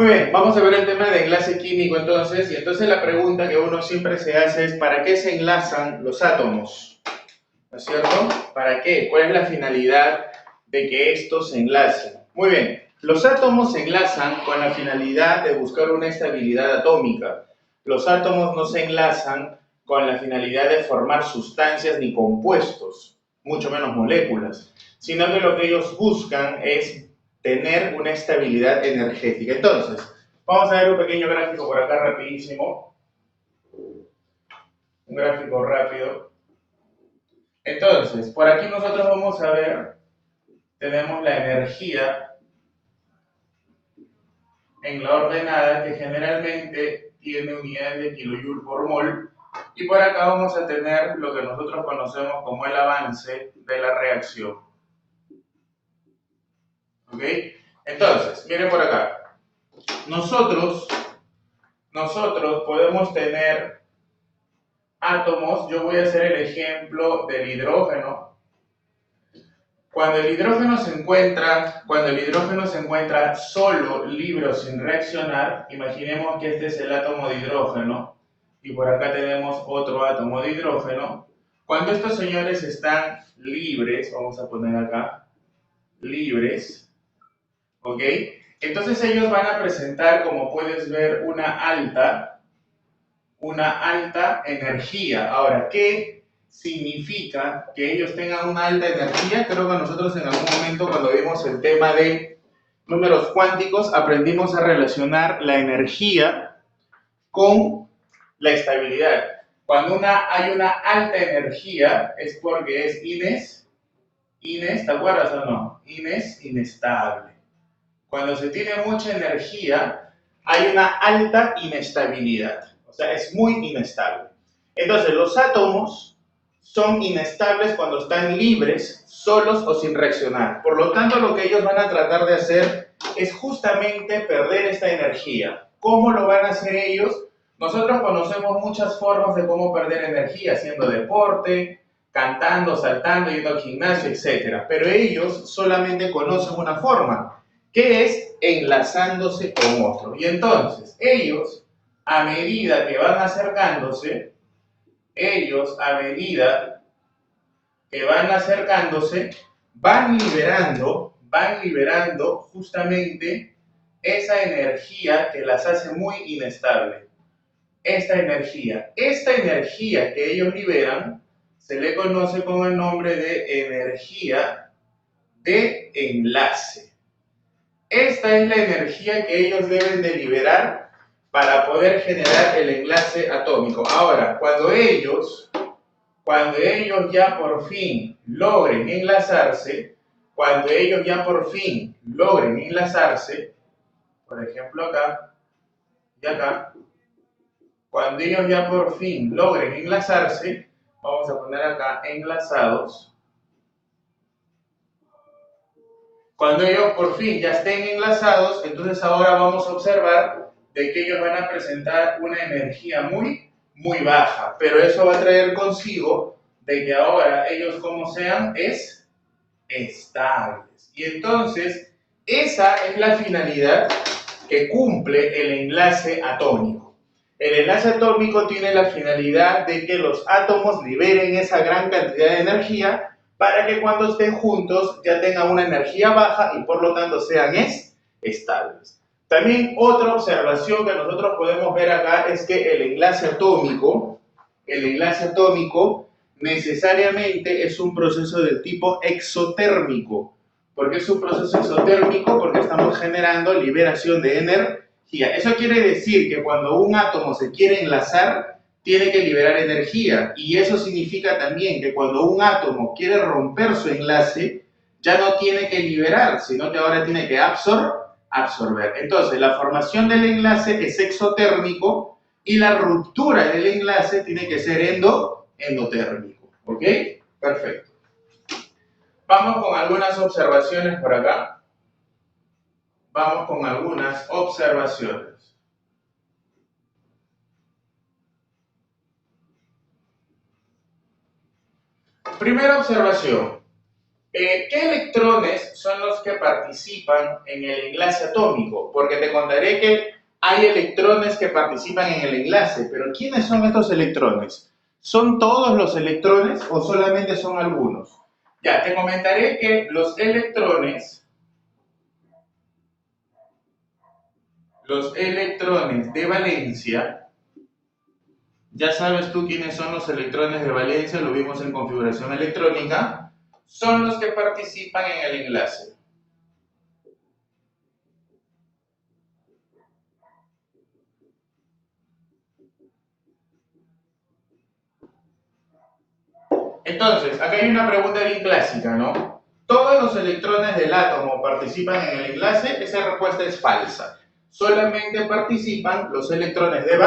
Muy bien, vamos a ver el tema de enlace químico entonces. Y entonces la pregunta que uno siempre se hace es: ¿para qué se enlazan los átomos? ¿No es cierto? ¿Para qué? ¿Cuál es la finalidad de que estos se enlacen? Muy bien, los átomos se enlazan con la finalidad de buscar una estabilidad atómica. Los átomos no se enlazan con la finalidad de formar sustancias ni compuestos, mucho menos moléculas, sino que lo que ellos buscan es tener una estabilidad energética. Entonces, vamos a ver un pequeño gráfico por acá rapidísimo, un gráfico rápido. Entonces, por aquí nosotros vamos a ver, tenemos la energía en la ordenada que generalmente tiene unidades de kilojoule por mol, y por acá vamos a tener lo que nosotros conocemos como el avance de la reacción. ¿Ok? Entonces, miren por acá. Nosotros podemos tener átomos. Yo voy a hacer el ejemplo del hidrógeno. Cuando el hidrógeno se encuentra solo, libre o sin reaccionar, imaginemos que este es el átomo de hidrógeno y por acá tenemos otro átomo de hidrógeno. Cuando estos señores están libres, vamos a poner acá, libres, ¿ok? Entonces ellos van a presentar, como puedes ver, una alta energía. Ahora, ¿qué significa que ellos tengan una alta energía? Creo que nosotros en algún momento, cuando vimos el tema de números cuánticos, aprendimos a relacionar la energía con la estabilidad. Cuando hay una alta energía es porque es ¿te acuerdas o no? Inestable. Cuando se tiene mucha energía, hay una alta inestabilidad. O sea, es muy inestable. Entonces, los átomos son inestables cuando están libres, solos o sin reaccionar. Por lo tanto, lo que ellos van a tratar de hacer es justamente perder esta energía. ¿Cómo lo van a hacer ellos? Nosotros conocemos muchas formas de cómo perder energía, haciendo deporte, cantando, saltando, yendo al gimnasio, etc. Pero ellos solamente conocen una forma, que es enlazándose con otro. Y entonces, a medida que van acercándose, a medida que van acercándose, van liberando justamente esa energía que las hace muy inestable. Esta energía que ellos liberan se le conoce con el nombre de energía de enlace. Esta es la energía que ellos deben de liberar para poder generar el enlace atómico. Ahora, cuando ellos ya por fin logren enlazarse, por ejemplo acá y acá, cuando ellos ya por fin logren enlazarse, vamos a poner acá enlazados. Cuando ellos por fin ya estén enlazados, entonces ahora vamos a observar de que ellos van a presentar una energía muy, muy baja, pero eso va a traer consigo de que ahora ellos como sean estables. Y entonces esa es la finalidad que cumple el enlace atómico. El enlace atómico tiene la finalidad de que los átomos liberen esa gran cantidad de energía para que cuando estén juntos ya tengan una energía baja y por lo tanto sean estables. También otra observación que nosotros podemos ver acá es que el enlace atómico necesariamente es un proceso del tipo exotérmico. ¿Por qué es un proceso exotérmico? Porque estamos generando liberación de energía. Eso quiere decir que cuando un átomo se quiere enlazar, tiene que liberar energía. Y eso significa también que cuando un átomo quiere romper su enlace, ya no tiene que liberar, sino que ahora tiene que absorber. Entonces, la formación del enlace es exotérmico y la ruptura del enlace tiene que ser endotérmico. ¿Ok? Perfecto. Vamos con algunas observaciones por acá. Primera observación. ¿Qué electrones son los que participan en el enlace atómico? Porque te contaré que hay electrones que participan en el enlace, pero ¿quiénes son estos electrones? ¿Son todos los electrones o solamente son algunos? Ya, te comentaré que los electrones de valencia, ya sabes tú quiénes son los electrones de valencia, lo vimos en configuración electrónica, son los que participan en el enlace. Entonces, acá hay una pregunta bien clásica, ¿no? ¿Todos los electrones del átomo participan en el enlace? Esa respuesta es falsa. Solamente participan los electrones de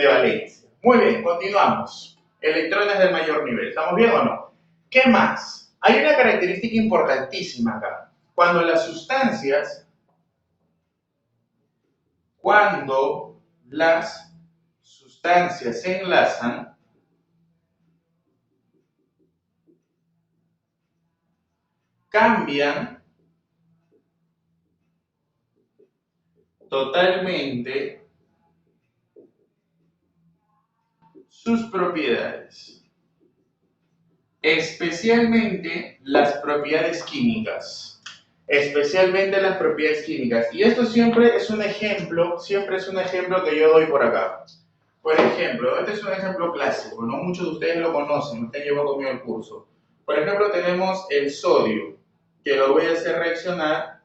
valencia. Muy bien, continuamos. Electrones de mayor nivel. ¿Estamos bien o no? ¿Qué más? Hay una característica importantísima acá. Cuando las sustancias se enlazan, cambian totalmente sus propiedades, especialmente las propiedades químicas, y esto siempre es un ejemplo que yo doy por acá. Por ejemplo, este es un ejemplo clásico, ¿no? Muchos de ustedes lo conocen, ustedes llevan conmigo el curso. Por ejemplo, tenemos el sodio, que lo voy a hacer reaccionar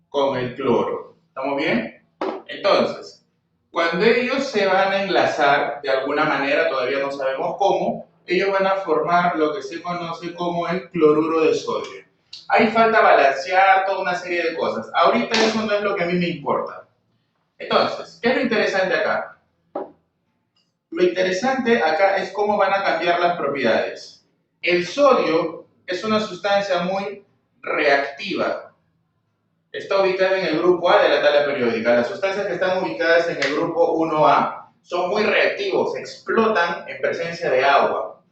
con el cloro. ¿Estamos bien? Entonces, cuando ellos se van a enlazar de alguna manera, todavía no sabemos cómo, ellos van a formar lo que se conoce como el cloruro de sodio. Ahí falta balancear toda una serie de cosas. Ahorita eso no es lo que a mí me importa. Entonces, ¿qué es lo interesante acá? Lo interesante acá es cómo van a cambiar las propiedades. El sodio es una sustancia muy reactiva. Está ubicada en el grupo A de la tabla periódica. Las sustancias que están ubicadas en el grupo 1A son muy reactivos, explotan en presencia de agua.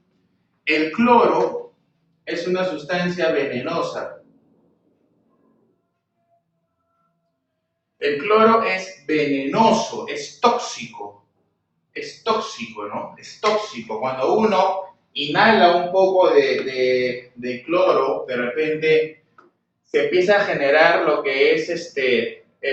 El cloro es una sustancia venenosa. El cloro es venenoso, es tóxico, ¿no? Es tóxico. Cuando uno inhala un poco de cloro, de repente se empieza a generar lo que es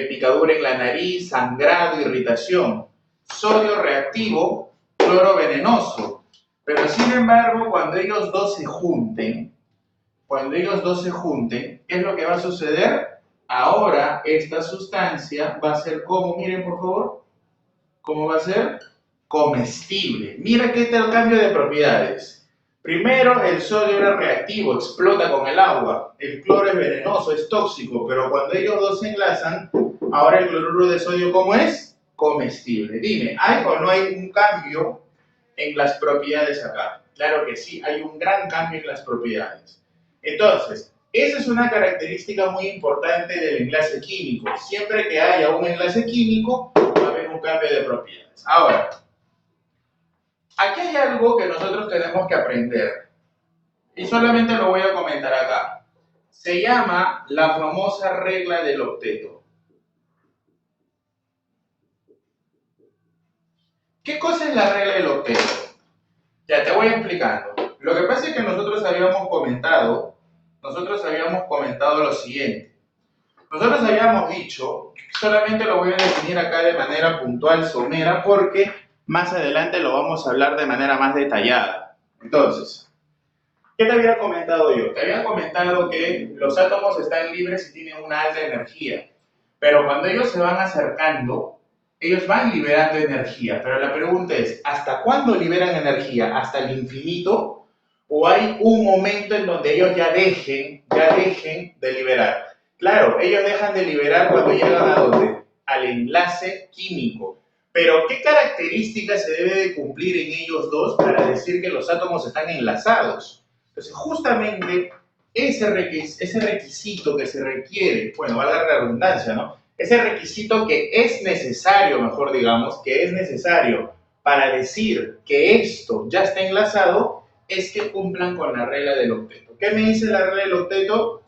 picadura en la nariz, sangrado, irritación. Sodio reactivo, cloro venenoso. Pero sin embargo, cuando ellos dos se junten, ¿qué es lo que va a suceder? Ahora esta sustancia va a ser como, miren por favor, ¿cómo va a ser? Comestible. Mira qué tal cambio de propiedades. Primero, el sodio era reactivo, explota con el agua. El cloro es venenoso, es tóxico, pero cuando ellos dos se enlazan, ahora el cloruro de sodio, ¿cómo es? Comestible. Dime, ¿hay o no hay un cambio en las propiedades acá? Claro que sí, hay un gran cambio en las propiedades. Entonces, esa es una característica muy importante del enlace químico. Siempre que haya un enlace químico, va a haber un cambio de propiedades. Ahora, aquí hay algo que nosotros tenemos que aprender y solamente lo voy a comentar acá. Se llama la famosa regla del octeto. ¿Qué cosa es la regla del octeto? Ya te voy explicando. Lo que pasa es que nosotros habíamos comentado lo siguiente. Nosotros habíamos dicho, solamente lo voy a definir acá de manera puntual, somera, porque más adelante lo vamos a hablar de manera más detallada. Entonces, ¿qué te había comentado yo? Te había comentado que los átomos están libres y tienen una alta energía, pero cuando ellos se van acercando, ellos van liberando energía. Pero la pregunta es, ¿hasta cuándo liberan energía? ¿Hasta el infinito? ¿O hay un momento en donde ellos ya dejen de liberar? Claro, ellos dejan de liberar cuando llegan a ¿dónde? Al enlace químico. Pero, ¿qué características se debe de cumplir en ellos dos para decir que los átomos están enlazados? Entonces, justamente ese requisito que se requiere, bueno, valga la redundancia, ¿no? Ese requisito que es necesario, mejor digamos, que es necesario para decir que esto ya está enlazado, es que cumplan con la regla del octeto. ¿Qué me dice la regla del octeto?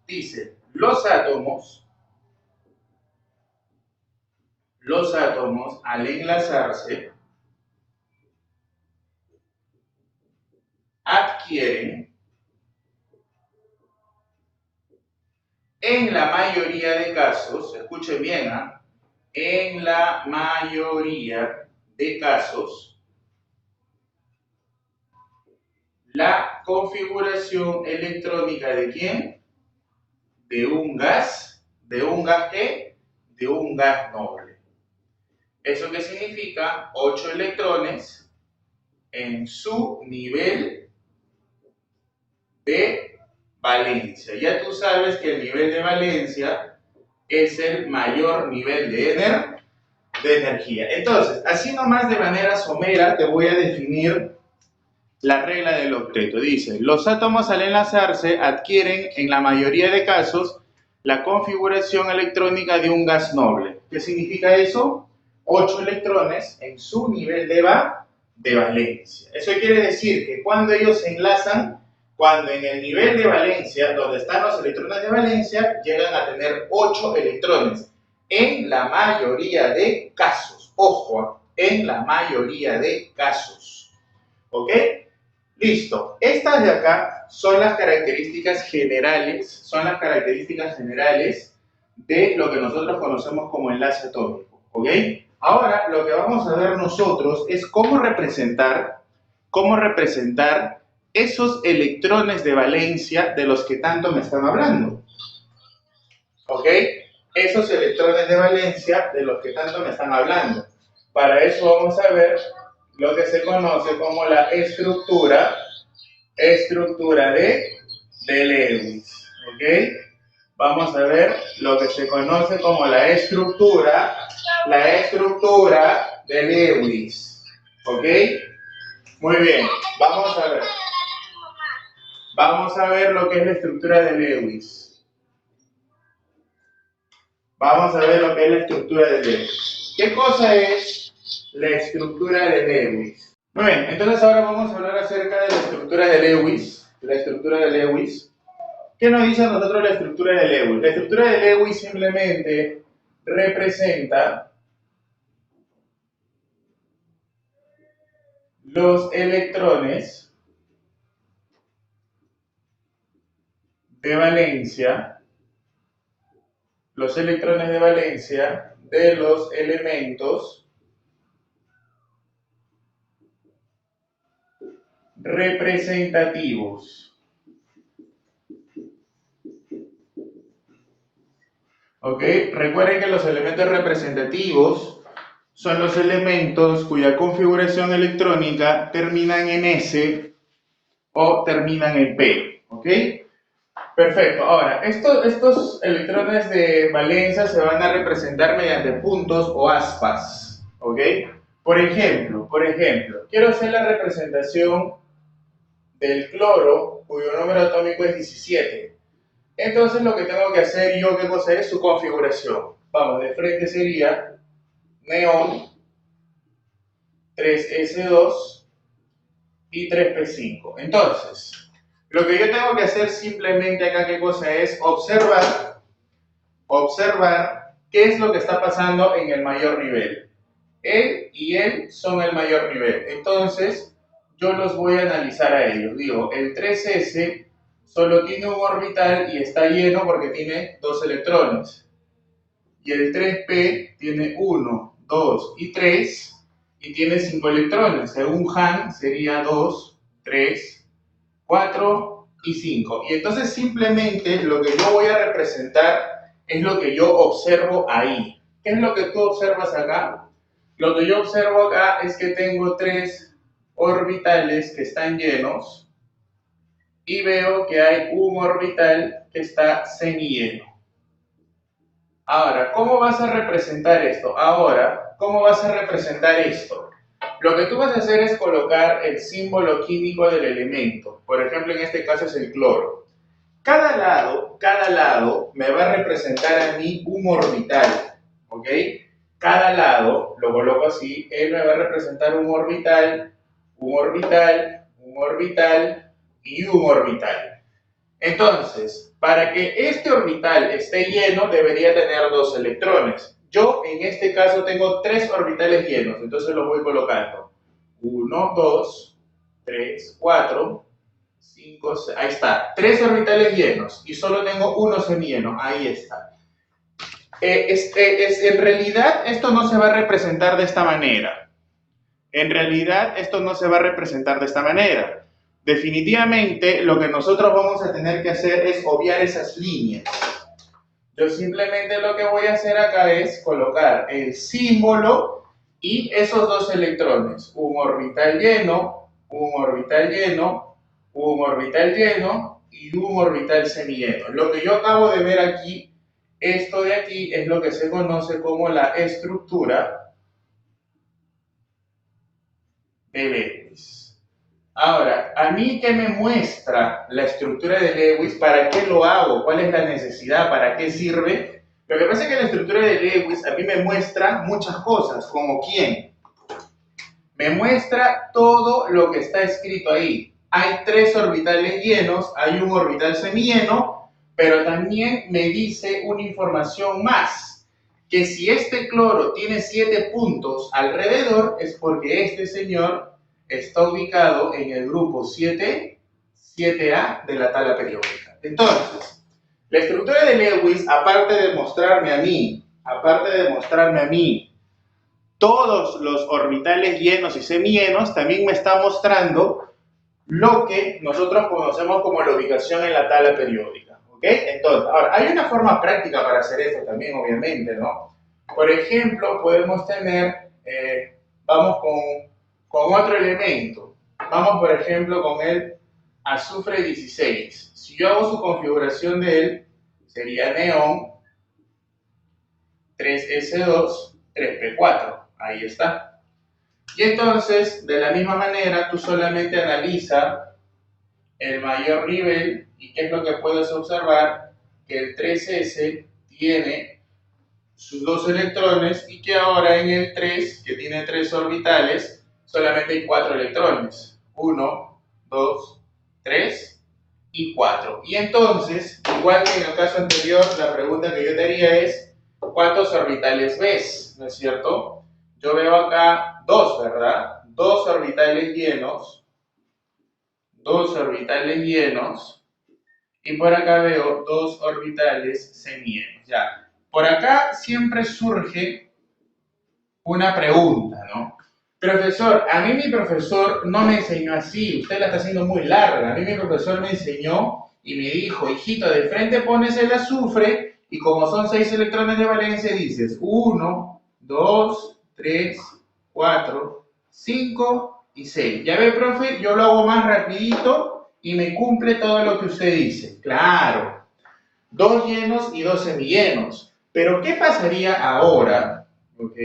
Dice, los átomos al enlazarse adquieren en la mayoría de casos, escuchen bien, en la mayoría de casos, la configuración electrónica ¿de quién? De un gas. ¿De un gas qué? De un gas noble. ¿Eso qué significa? 8 electrones en su nivel de valencia. Ya tú sabes que el nivel de valencia es el mayor nivel de energía. Entonces, así nomás de manera somera te voy a definir la regla del octeto. Dice, los átomos al enlazarse adquieren en la mayoría de casos la configuración electrónica de un gas noble. ¿Qué significa eso? 8 electrones en su nivel de valencia. Eso quiere decir que cuando ellos se enlazan, cuando en el nivel de valencia, donde están los electrones de valencia, llegan a tener 8 electrones. En la mayoría de casos. Ojo, en la mayoría de casos. ¿Ok? Listo. Estas de acá son las características generales, de lo que nosotros conocemos como enlace atómico. ¿Ok? Ahora, lo que vamos a ver nosotros es cómo representar esos electrones de valencia de los que tanto me están hablando. ¿Ok? Esos electrones de valencia de los que tanto me están hablando. Para eso vamos a ver lo que se conoce como la estructura de Lewis. ¿Ok? Vamos a ver lo que se conoce como la estructura de Lewis. ¿Ok? Muy bien, vamos a ver. Vamos a ver lo que es la estructura de Lewis. Vamos a ver lo que es la estructura de Lewis. ¿Qué cosa es la estructura de Lewis? Muy bien, entonces ahora vamos a hablar acerca de la estructura de Lewis. ¿Qué nos dice a nosotros la estructura de Lewis? La estructura de Lewis simplemente representa los electrones de valencia, de los elementos representativos. ¿Ok? Recuerden que los elementos representativos son los elementos cuya configuración electrónica terminan en S o terminan en P. ¿Ok? Perfecto. Ahora, estos electrones de valencia se van a representar mediante puntos o aspas. ¿Ok? Por ejemplo, quiero hacer la representación del cloro, cuyo número atómico es 17. Entonces lo que tengo que hacer yo, ¿qué cosa es? Su configuración. Vamos, de frente sería neón, 3S2 y 3P5. Entonces, lo que yo tengo que hacer simplemente acá, ¿qué cosa es? Observar qué es lo que está pasando en el mayor nivel. Él y él son el mayor nivel. Entonces, yo los voy a analizar a ellos. Digo, el 3S solo tiene un orbital y está lleno porque tiene 2 electrones. Y el 3P tiene 1, 2 y 3 y tiene 5 electrones. Según Han sería 2, 3, 4 y 5. Y entonces simplemente lo que yo voy a representar es lo que yo observo ahí. ¿Qué es lo que tú observas acá? Lo que yo observo acá es que tengo 3 orbitales que están llenos y veo que hay un orbital que está semilleno. Ahora, ¿cómo vas a representar esto? Lo que tú vas a hacer es colocar el símbolo químico del elemento. Por ejemplo, en este caso es el cloro. Cada lado me va a representar a mí un orbital, ¿ok? Cada lado, lo coloco así, él me va a representar un orbital y un orbital. Entonces, para que este orbital esté lleno, debería tener 2 electrones. Yo, en este caso, tengo 3 orbitales llenos, entonces los voy colocando. 1, 2, 3, 4, 5, 6. Ahí está. 3 orbitales llenos y solo tengo uno semilleno. Ahí está. En realidad, esto no se va a representar de esta manera. En realidad, esto no se va a representar de esta manera. Definitivamente, lo que nosotros vamos a tener que hacer es obviar esas líneas. Yo simplemente lo que voy a hacer acá es colocar el símbolo y esos 2 electrones. Un orbital lleno, un orbital lleno, un orbital lleno y un orbital semilleno. Lo que yo acabo de ver aquí, esto de aquí es lo que se conoce como la estructura de Lewis. Ahora, a mí qué me muestra la estructura de Lewis, ¿para qué lo hago? ¿Cuál es la necesidad? ¿Para qué sirve? Lo que pasa es que la estructura de Lewis a mí me muestra muchas cosas, como quién. Me muestra todo lo que está escrito ahí. Hay 3 orbitales llenos, hay un orbital semilleno, pero también me dice una información más, que si este cloro tiene 7 puntos alrededor, es porque este señor está ubicado en el grupo 7A de la tabla periódica. Entonces, la estructura de Lewis, aparte de mostrarme a mí todos los orbitales llenos y semillenos, también me está mostrando lo que nosotros conocemos como la ubicación en la tabla periódica. ¿Ok? Entonces, ahora, hay una forma práctica para hacer esto también, obviamente, ¿no? Por ejemplo, podemos tener, vamos con otro elemento. Vamos, por ejemplo, con el azufre 16. Si yo hago su configuración de él, sería neón 3S2 3P4. Ahí está. Y entonces, de la misma manera, tú solamente analiza el mayor nivel y qué es lo que puedes observar, que el 3S tiene sus 2 electrones y que ahora en el 3, que tiene 3 orbitales, solamente hay 4 electrones. 1, 2, 3 y 4. Y entonces, igual que en el caso anterior, la pregunta que yo te haría es, ¿cuántos orbitales ves? ¿No es cierto? Yo veo acá 2, ¿verdad? 2 orbitales llenos, 2 orbitales llenos, y por acá veo 2 orbitales semillenos. Ya. Por acá siempre surge una pregunta, ¿no? Profesor, a mí mi profesor no me enseñó así, usted la está haciendo muy larga. A mí mi profesor me enseñó y me dijo, hijito, de frente pones el azufre y como son 6 electrones de valencia, dices 1, 2, 3, 4, 5 y 6. Ya ve, profe, yo lo hago más rapidito y me cumple todo lo que usted dice. Claro, 2 llenos y 2 semillenos. Pero ¿qué pasaría ahora? ¿Ok?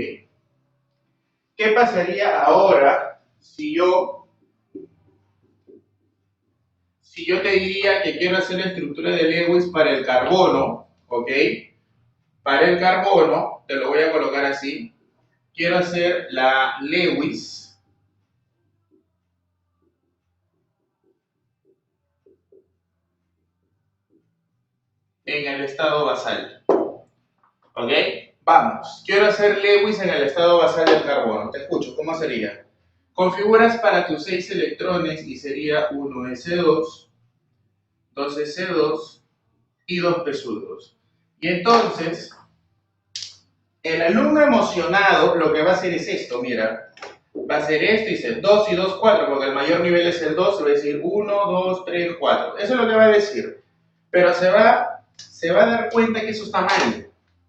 ¿Qué pasaría ahora si yo te diría que quiero hacer la estructura de Lewis para el carbono? ¿Ok? Para el carbono, te lo voy a colocar así. Quiero hacer la Lewis en el estado basal. ¿Ok? Vamos, quiero hacer Lewis en el estado basal del carbono. Te escucho, ¿cómo sería? Configuras para tus 6 electrones y sería 1s2, 2s2 y 2p2. Y entonces, el alumno emocionado lo que va a hacer es esto, mira. Va a hacer esto y dice 2 y 2, 4, porque el mayor nivel es el 2, y va a decir 1, 2, 3, 4. Eso es lo que va a decir. Pero se va a dar cuenta que eso está mal.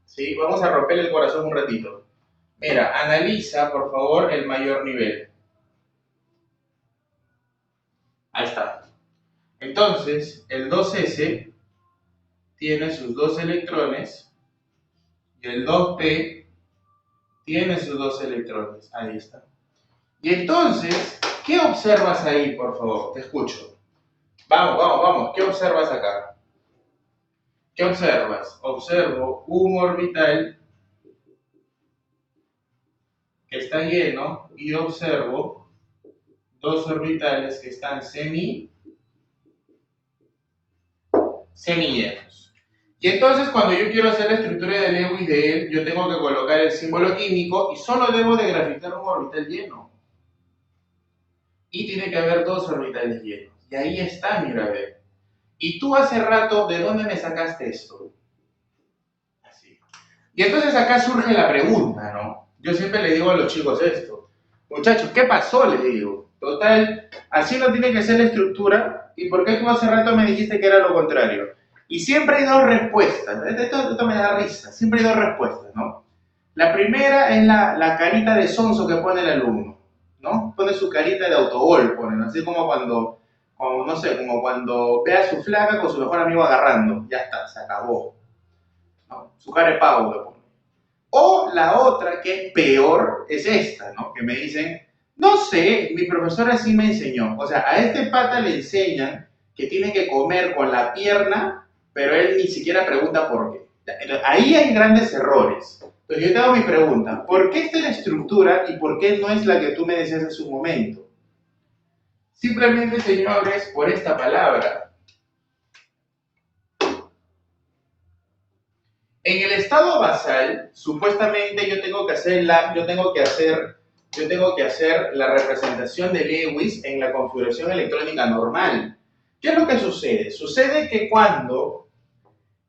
¿Sí? Vamos a romperle el corazón un ratito. Mira, analiza, por favor, el mayor nivel. Ahí está. Entonces, el 2s tiene sus 2 electrones y el 2p tiene sus 2 electrones. Ahí está. Y entonces, ¿qué observas ahí, por favor? Te escucho. Vamos, vamos, vamos. ¿Qué observas acá? ¿Qué observas? Observo un orbital que está lleno y observo 2 orbitales que están semilleros. Y entonces cuando yo quiero hacer la estructura de Lewis de él, yo tengo que colocar el símbolo químico y solo debo de graficar un orbital lleno. Y tiene que haber dos orbitales llenos. Y ahí está mi gravedad. Y tú hace rato, ¿de dónde me sacaste esto? Así. Y entonces acá surge la pregunta, ¿no? Yo siempre le digo a los chicos esto. Muchachos, ¿qué pasó? Les digo. Total, así no tiene que ser la estructura. ¿Y por qué tú hace rato me dijiste que era lo contrario? Y siempre hay dos respuestas. Esto me da risa. Siempre hay dos respuestas, ¿no? La primera es la carita de sonso que pone el alumno, ¿no? Pone su carita de autogol, ponen, así como, no sé, como cuando ve a su flaca con su mejor amigo agarrando. Ya está, se acabó, ¿no? Su cara de pavo le pone. O la otra, que es peor, es esta, ¿no? Que me dicen, no sé, mi profesora sí me enseñó. O sea, a este pata le enseñan que tiene que comer con la pierna, pero él ni siquiera pregunta por qué. Ahí hay grandes errores. Entonces yo te hago mi pregunta, ¿por qué esta es la estructura y por qué no es la que tú me decías hace un momento? Simplemente, señores, por esta palabra. En el estado basal, supuestamente yo tengo que hacer la representación de Lewis en la configuración electrónica normal. ¿Qué es lo que sucede? Sucede que cuando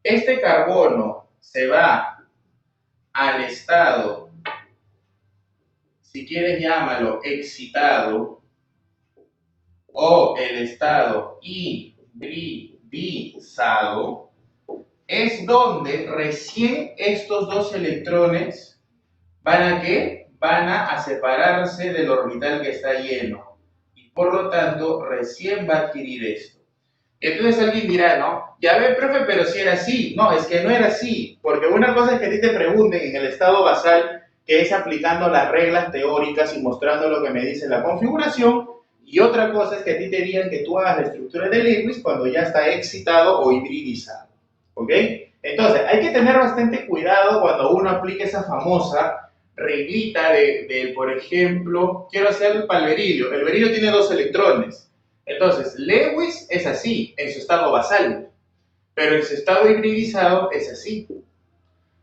este carbono se va al estado, si quieres llámalo excitado, o el estado hibridizado, es donde recién estos dos electrones van a ¿qué? Van a separarse del orbital que está lleno. Y por lo tanto, recién va a adquirir esto. Entonces alguien dirá, ¿no? Ya ve, profe, pero si era así. No, es que no era así. Porque una cosa es que a ti te pregunten en el estado basal, que es aplicando las reglas teóricas y mostrando lo que me dice la configuración. Y otra cosa es que a ti te digan que tú hagas la estructura de Lewis cuando ya está excitado o hibridizado. ¿Ok? Entonces, hay que tener bastante cuidado cuando uno aplica esa famosa reglita por ejemplo, quiero hacer para el berilio. El berilio tiene dos electrones. Entonces, Lewis es así, en su estado basal, pero en su estado hibridizado es así.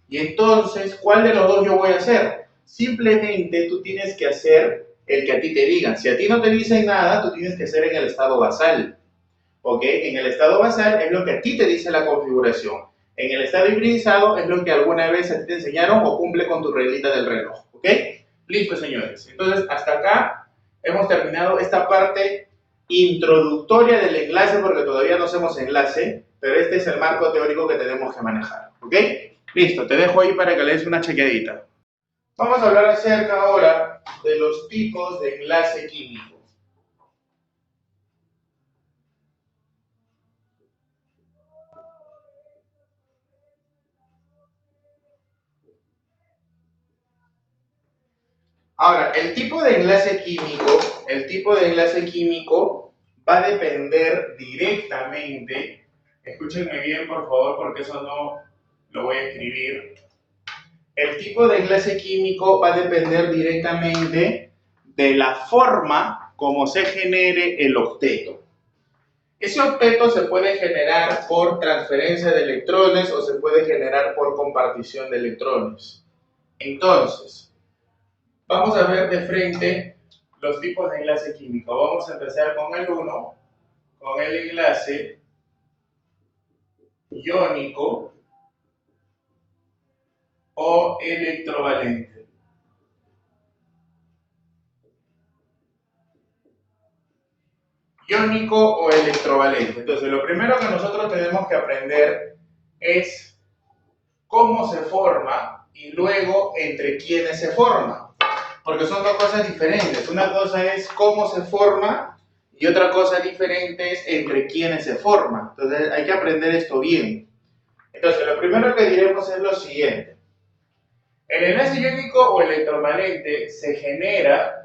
Y entonces, ¿cuál de los dos yo voy a hacer? Simplemente tú tienes que hacer el que a ti te digan. Si a ti no te dicen nada, tú tienes que hacer en el estado basal. ¿Ok? En el estado basal es lo que a ti te dice la configuración. En el estado hibridizado es lo que alguna vez a ti te enseñaron o cumple con tu reglita del reloj. ¿Ok? Listo, señores. Entonces, hasta acá hemos terminado esta parte introductoria del enlace porque todavía no hacemos enlace, pero este es el marco teórico que tenemos que manejar. ¿Ok? Listo, te dejo ahí para que le des una chequeadita. Vamos a hablar acerca ahora de los tipos de enlace químico. Ahora, el tipo de enlace químico va a depender directamente, escúchenme bien por favor porque eso no lo voy a escribir. El tipo de enlace químico va a depender directamente de la forma como se genere el octeto. Ese octeto se puede generar por transferencia de electrones o se puede generar por compartición de electrones. Entonces, vamos a ver de frente los tipos de enlace químico. Vamos a empezar con el 1, con el enlace iónico o electrovalente. Iónico o electrovalente. Entonces, lo primero que nosotros tenemos que aprender es cómo se forma y luego entre quiénes se forma. Porque son dos cosas diferentes. Una cosa es cómo se forma y otra cosa diferente es entre quiénes se forma. Entonces hay que aprender esto bien. Entonces lo primero que diremos es lo siguiente. El enlace iónico o electrovalente se genera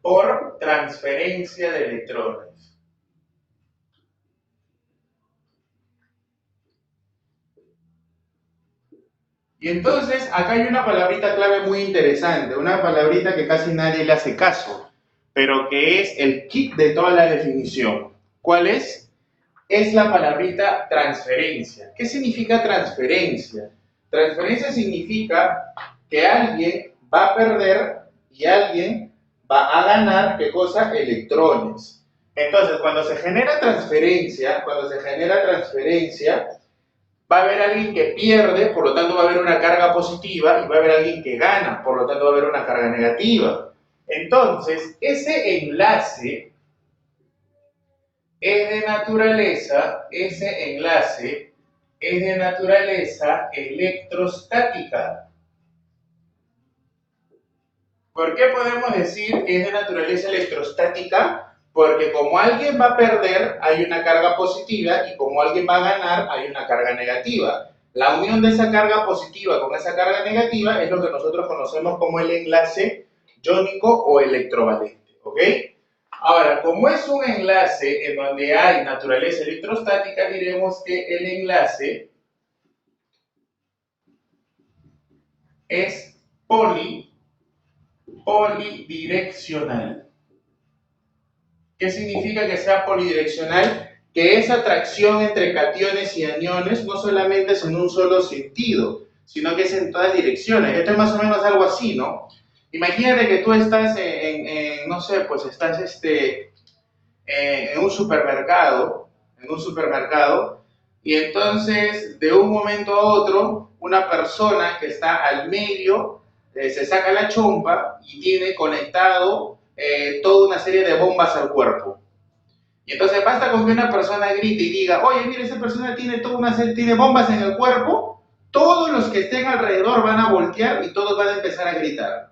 por transferencia de electrones. Y entonces acá hay una palabrita clave muy interesante, una palabrita que casi nadie le hace caso. pero que es el kit de toda la definición. ¿Cuál es? Es la palabrita transferencia. ¿Qué significa transferencia? Transferencia significa que alguien va a perder y alguien va a ganar, ¿qué cosa? Electrones. Entonces, cuando se genera transferencia, va a haber alguien que pierde, por lo tanto va a haber una carga positiva, y va a haber alguien que gana, por lo tanto va a haber una carga negativa. Entonces, ese enlace es de naturaleza electrostática. ¿Por qué podemos decir que es de naturaleza electrostática? Porque como alguien va a perder, hay una carga positiva, y como alguien va a ganar, hay una carga negativa. La unión de esa carga positiva con esa carga negativa es lo que nosotros conocemos como el enlace iónico o electrovalente, ¿ok? Ahora, como es un enlace en donde hay naturaleza electrostática, diremos que el enlace es polidireccional. ¿Qué significa que sea polidireccional? Que esa atracción entre cationes y aniones no solamente es en un solo sentido, sino que es en todas direcciones. Esto es más o menos algo así, ¿no? Imagínate que tú estás no sé, pues estás en un supermercado, y entonces de un momento a otro, una persona que está al medio se saca la chompa y tiene conectado toda una serie de bombas al cuerpo. Y entonces basta con que una persona grite y diga, oye, mira, esa persona tiene bombas en el cuerpo, todos los que estén alrededor van a voltear y todos van a empezar a gritar.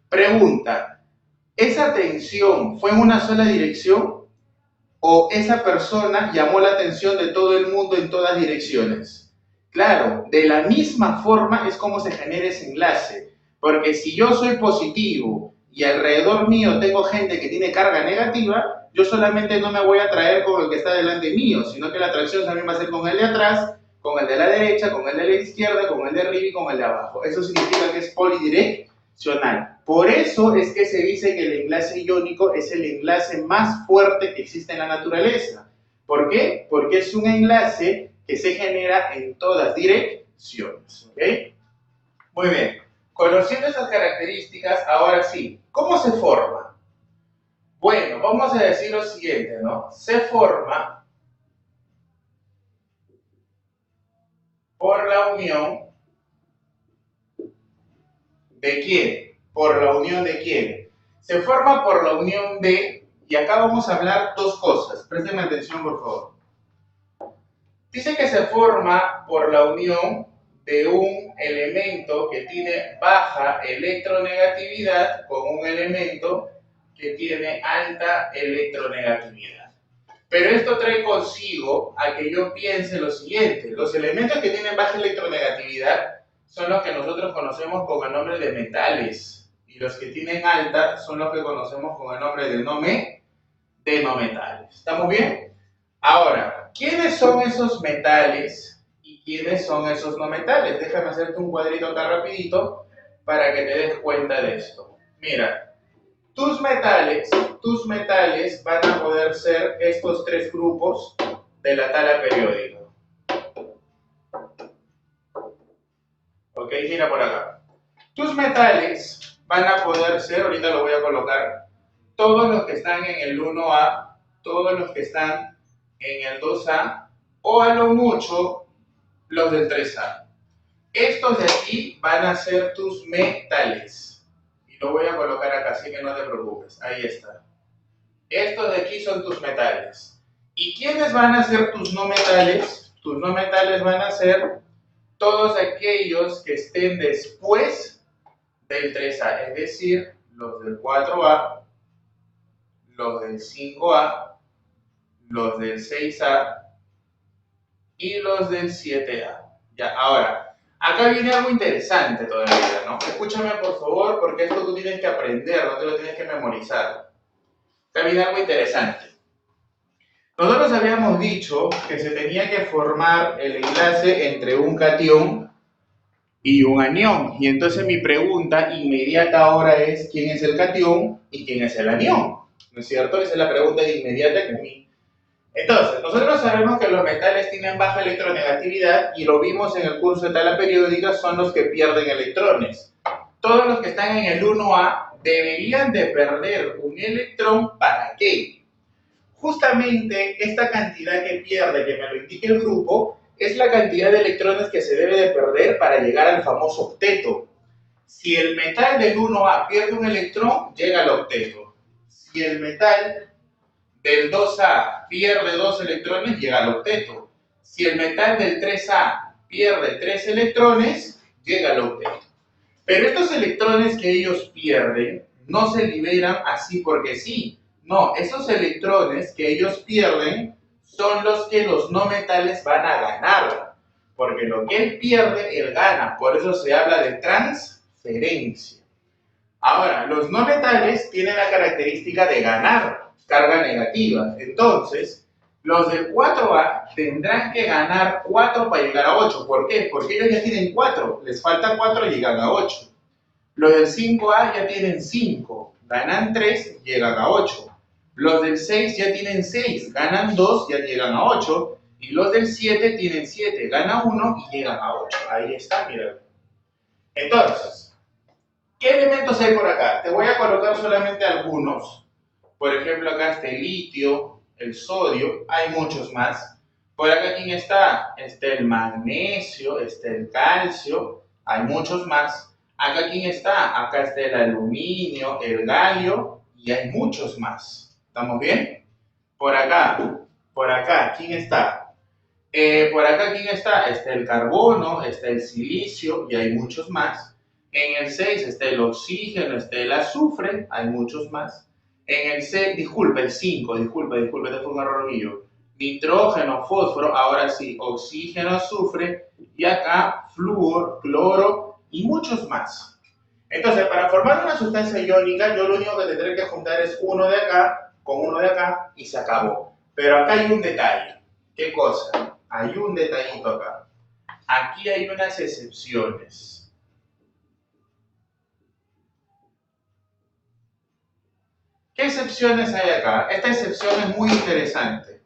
Pregunta, ¿esa tensión fue en una sola dirección o esa persona llamó la atención de todo el mundo en todas direcciones? Claro, de la misma forma es como se genera ese enlace, porque si yo soy positivo y alrededor mío tengo gente que tiene carga negativa, yo solamente no me voy a atraer con el que está delante mío, sino que la atracción también va a ser con el de atrás, con el de la derecha, con el de la izquierda, con el de arriba y con el de abajo. Eso significa que es polidireccional. Por eso es que se dice que el enlace iónico es el enlace más fuerte que existe en la naturaleza. ¿Por qué? Porque es un enlace que se genera en todas direcciones. ¿Ok? Muy bien. Conociendo esas características, ahora sí, ¿cómo se forma? Bueno, vamos a decir lo siguiente, ¿no? Se forma por la unión ¿de quién? ¿Por la unión de quién? Se forma por la unión de, y acá vamos a hablar dos cosas, préstenme atención por favor. Dice que se forma por la unión de un elemento que tiene baja electronegatividad con un elemento que tiene alta electronegatividad. Pero esto trae consigo a que yo piense lo siguiente: los elementos que tienen baja electronegatividad son los que nosotros conocemos con el nombre de metales, y los que tienen alta son los que conocemos con el nombre de no metales. ¿Estamos bien? Ahora, ¿quiénes son esos metales y quiénes son esos no metales? Déjame hacerte un cuadrito acá rapidito para que te des cuenta de esto. Mira, tus metales van a poder ser estos tres grupos de la tabla periódica. Ok, mira por acá. Tus metales van a poder ser, ahorita lo voy a colocar, todos los que están en el 1A, todos los que están en el 2A, o a lo mucho los del 3A. Estos de aquí van a ser tus metales. Y lo voy a colocar acá, así que no te preocupes. Ahí está. Estos de aquí son tus metales. ¿Y quiénes van a ser tus no metales? Tus no metales van a ser todos aquellos que estén después del 3A, es decir, los del 4A, los del 5A, los del 6A y los del 7A. Ya, ahora, acá viene algo interesante todavía, ¿no? Escúchame por favor, porque esto tú tienes que aprender, no te lo tienes que memorizar. Acá viene algo interesante. Nosotros habíamos dicho que se tenía que formar el enlace entre un catión y un anión. Y entonces mi pregunta inmediata ahora es: ¿quién es el catión y quién es el anión? ¿no es cierto? Esa es la pregunta de inmediata que a mí. Entonces, nosotros sabemos que los metales tienen baja electronegatividad y lo vimos en el curso de tabla periódica, son los que pierden electrones. Todos los que están en el 1A deberían de perder un electrón. ¿Para qué? Justamente esta cantidad que pierde, que me lo indique el grupo, es la cantidad de electrones que se debe de perder para llegar al famoso octeto. Si el metal del 1A pierde un electrón, llega al octeto. Si el metal del 2A pierde 2 electrones, llega al octeto. Si el metal del 3A pierde 3 electrones, llega al octeto. Pero estos electrones que ellos pierden no se liberan así porque sí. No, esos electrones que ellos pierden son los que los no metales van a ganar. Porque lo que él pierde, él gana. Por eso se habla de transferencia. Ahora, los no metales tienen la característica de ganar carga negativa. Entonces, los del 4A tendrán que ganar 4 para llegar a 8. ¿Por qué? Porque ellos ya tienen 4. Les falta 4 y llegan a 8. Los del 5A ya tienen 5. Ganan 3, llegan a 8. Los del 6 ya tienen 6. Ganan 2, ya llegan a 8. Y los del 7 tienen 7. Ganan 1 y llegan a 8. Ahí está, mira. Entonces, ¿qué elementos hay por acá? Te voy a colocar solamente algunos. Por ejemplo, acá está el litio, el sodio, hay muchos más. Por acá, ¿quién está? Está el magnesio, está el calcio, hay muchos más. Acá, ¿quién está? Acá está el aluminio, el galio y hay muchos más. ¿Estamos bien? Por acá, ¿quién está? Por acá, ¿quién está? Está el carbono, está el silicio y hay muchos más. En el 6 está el oxígeno, está el azufre, hay muchos más. En el 6, disculpe, el 5, disculpe, este fue un error mío. Nitrógeno, fósforo, ahora sí, oxígeno, azufre, y acá flúor, cloro y muchos más. Entonces, para formar una sustancia iónica, yo lo único que tendré que juntar es uno de acá con uno de acá y se acabó. Pero acá hay un detalle. ¿Qué cosa? Hay un detallito acá. Aquí hay unas excepciones. ¿Qué excepciones hay acá? Esta excepción es muy interesante.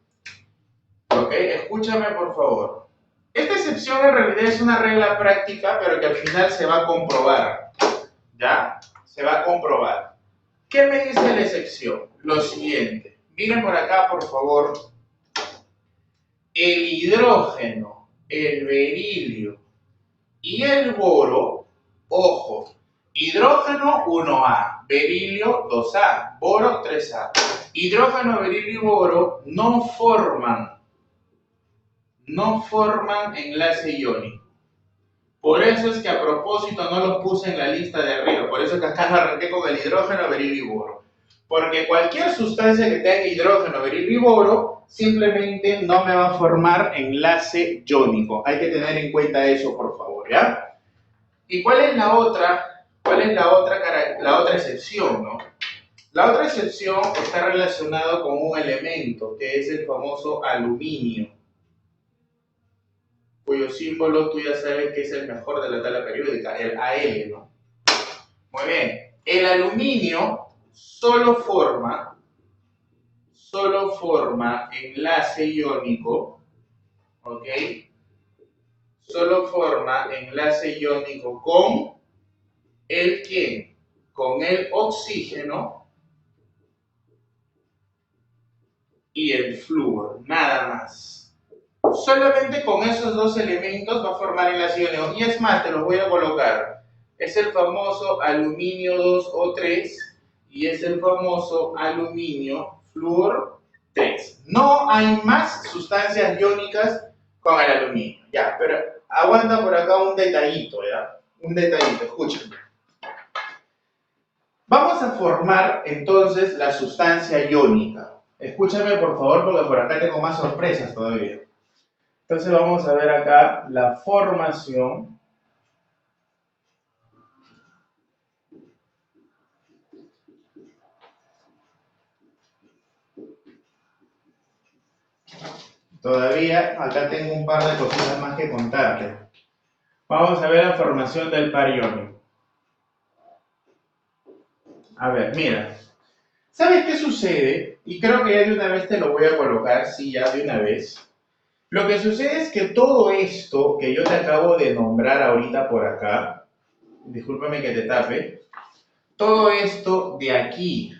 ¿Ok? Escúchame por favor. Esta excepción en realidad es una regla práctica, pero que al final se va a comprobar. ¿Ya? Se va a comprobar. ¿Qué me dice la excepción? Lo siguiente. Miren por acá, por favor. El hidrógeno, el berilio y el boro, ojo, hidrógeno 1A, berilio 2A, boro 3A. Hidrógeno, berilio y boro no forman enlace iónico. Por eso es que a propósito no los puse en la lista de arriba. Por eso es que acá no arranqué con el hidrógeno, berilio y boro. Porque cualquier sustancia que tenga hidrógeno, berilio y boro simplemente no me va a formar enlace iónico. Hay que tener en cuenta eso, por favor, ¿ya? ¿Y cuál es la otra? La otra excepción, ¿no? La otra excepción está relacionada con un elemento que es el famoso aluminio, cuyo símbolo tú ya sabes que es el mejor de la tabla periódica, el Al, ¿no? Muy bien. El aluminio solo forma enlace iónico, ¿ok? Solo forma enlace iónico con el ¿quién? Con el oxígeno y el flúor, nada más. Solamente con esos dos elementos va a formar enlace iónico. Y es más, te los voy a colocar. Es el famoso aluminio 2O3 y es el famoso aluminio flúor 3. No hay más sustancias iónicas con el aluminio. Ya, pero aguanta por acá un detallito, ¿ya? Un detallito, escúchame. Vamos a formar entonces la sustancia iónica. Escúchame por favor porque por acá tengo más sorpresas todavía. Entonces vamos a ver acá la formación todavía acá tengo un par de cositas más que contarte. Vamos a ver la formación del par iónico. A ver, mira. ¿Sabes qué sucede? Y creo que ya de una vez te lo voy a colocar, sí, ya de una vez. Lo que sucede es que todo esto que yo te acabo de nombrar ahorita por acá, discúlpame que te tape, todo esto de aquí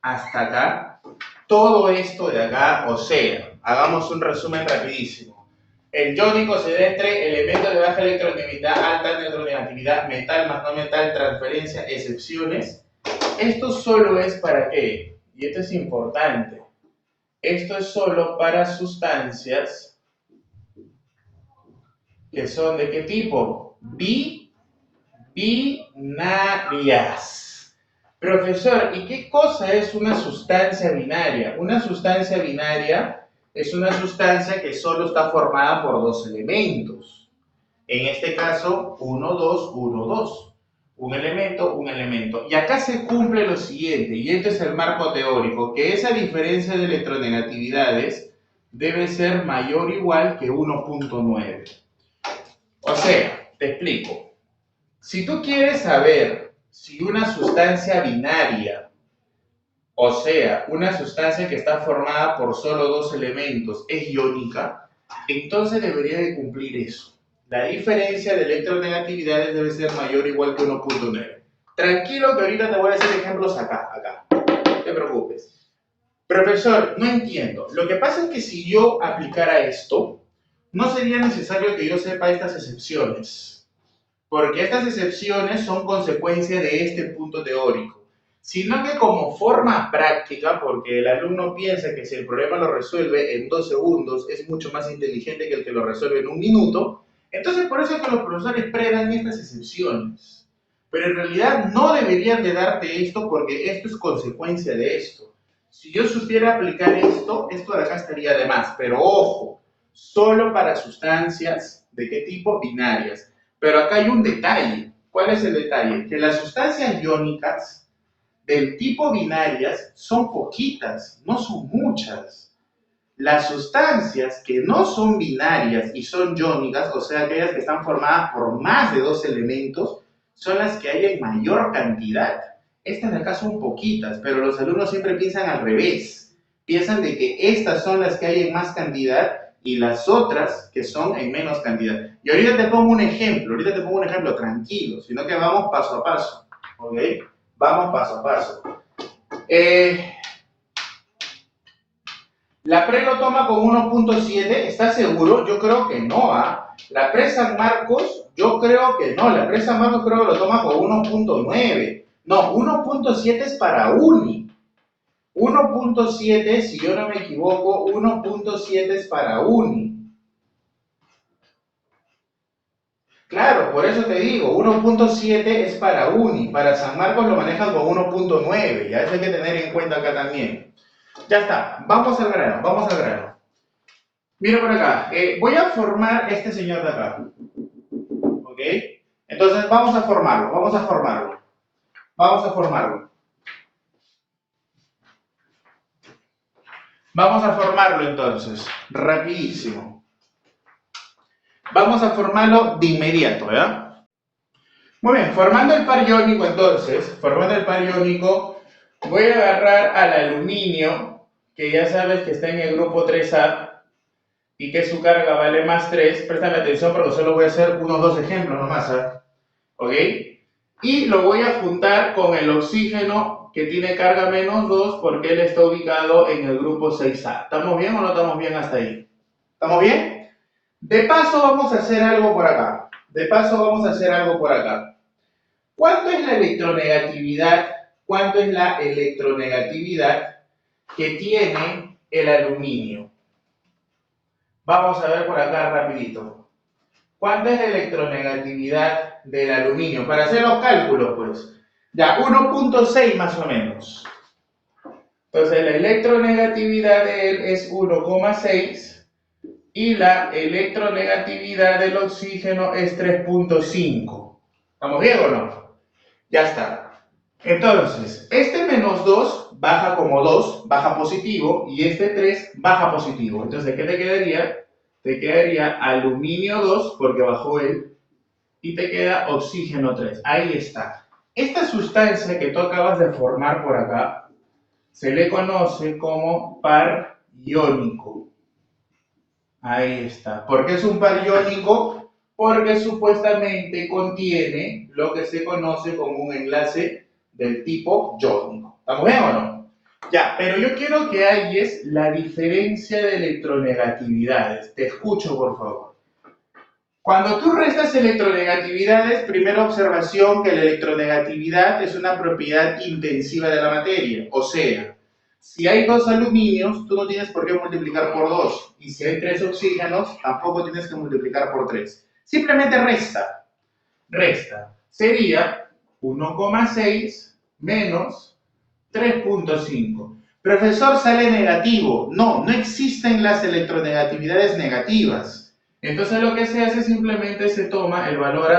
hasta acá, todo esto de acá, o sea, hagamos un resumen rapidísimo. El iónico se da entre elementos de baja electronegatividad, alta electronegatividad, metal más no metal, transferencia, excepciones. Esto solo es para qué, y esto es importante, esto es solo para sustancias que son de qué tipo, binarias. Profesor, ¿y qué cosa es una sustancia binaria? Una sustancia binaria es una sustancia que solo está formada por dos elementos. En este caso, 1, 2, 1, 2. Un elemento, un elemento. Y acá se cumple lo siguiente, y este es el marco teórico, que esa diferencia de electronegatividades debe ser mayor o igual que 1.9. O sea, te explico. Si tú quieres saber si una sustancia binaria, o sea, una sustancia que está formada por solo dos elementos, es iónica, entonces debería de cumplir eso. La diferencia de electronegatividades debe ser mayor o igual que 1.9. Tranquilo que ahorita te voy a hacer ejemplos acá. No te preocupes. Profesor, no entiendo. Lo que pasa es que si yo aplicara esto, no sería necesario que yo sepa estas excepciones, porque estas excepciones son consecuencia de este punto teórico, sino que como forma práctica, porque el alumno piensa que si el problema lo resuelve en 2 segundos es mucho más inteligente que el que lo resuelve en 1 minuto, entonces por eso es que los profesores predan estas excepciones. Pero en realidad no deberían de darte esto porque esto es consecuencia de esto. Si yo supiera aplicar esto, esto de acá estaría de más, pero ojo, solo para sustancias, ¿de qué tipo? Binarias. Pero acá hay un detalle. ¿Cuál es el detalle? Que las sustancias iónicas del tipo binarias son poquitas, no son muchas. Las sustancias que no son binarias y son iónicas, o sea, aquellas que están formadas por más de dos elementos, son las que hay en mayor cantidad. Estas de acá son poquitas, pero los alumnos siempre piensan al revés. Piensan de que estas son las que hay en más cantidad y las otras que son en menos cantidad. Y ahorita te pongo un ejemplo, tranquilo, sino que vamos paso a paso, ¿ok? Vamos paso a paso. La PRE lo toma con 1.7, ¿estás seguro? Yo creo que no, ¿ah? La PRE San Marcos, yo creo que no, la PRE San Marcos creo que lo toma con 1.9. No, 1.7 es para uni. 1.7, si yo no me equivoco, 1.7 es para uni. Claro, por eso te digo, 1.7 es para uni, para San Marcos lo manejan con 1.9, ya eso hay que tener en cuenta acá también. Ya está, vamos al grano, vamos al grano. Mira por acá, voy a formar este señor de acá, ¿ok? Entonces vamos a formarlo, vamos a formarlo, vamos a formarlo. Vamos a formarlo entonces, rapidísimo. Vamos a formarlo de inmediato, ¿verdad? Muy bien, formando el par iónico entonces, formando el par iónico, voy a agarrar al aluminio, que ya sabes que está en el grupo 3A, y que su carga vale más 3, préstame atención porque solo voy a hacer unos dos ejemplos nomás, ¿eh? ¿Ok? Y lo voy a juntar con el oxígeno que tiene carga menos 2 porque él está ubicado en el grupo 6A. ¿Estamos bien o no estamos bien hasta ahí? ¿Estamos bien? De paso vamos a hacer algo por acá. ¿Cuánto es la electronegatividad? ¿Cuánto es la electronegatividad que tiene el aluminio? Vamos a ver por acá rapidito. ¿Cuánto es la electronegatividad del aluminio? Para hacer los cálculos, pues. Ya, 1.6 más o menos. Entonces, la electronegatividad de él es 1,6 y la electronegatividad del oxígeno es 3.5. ¿Estamos bien o no? Ya está. Entonces, este menos 2 baja como 2, baja positivo, y este 3 baja positivo. Entonces, ¿qué te quedaría? Te quedaría aluminio 2 porque bajó él y te queda oxígeno 3. Ahí está. Esta sustancia que tú acabas de formar por acá se le conoce como par iónico. Ahí está. ¿Por qué es un par iónico? Porque supuestamente contiene lo que se conoce como un enlace del tipo iónico. ¿Estamos bien o no? Ya, pero yo quiero que halles la diferencia de electronegatividades. Te escucho, por favor. Cuando tú restas electronegatividades, primera observación que la electronegatividad es una propiedad intensiva de la materia. O sea, si hay 2 aluminios, tú no tienes por qué multiplicar por 2. Y si hay 3 oxígenos, tampoco tienes que multiplicar por 3. Simplemente resta. Resta. Sería 1,6 menos 3,5. Profesor, sale negativo. No, no existen las electronegatividades negativas. Entonces lo que se hace simplemente se toma el valor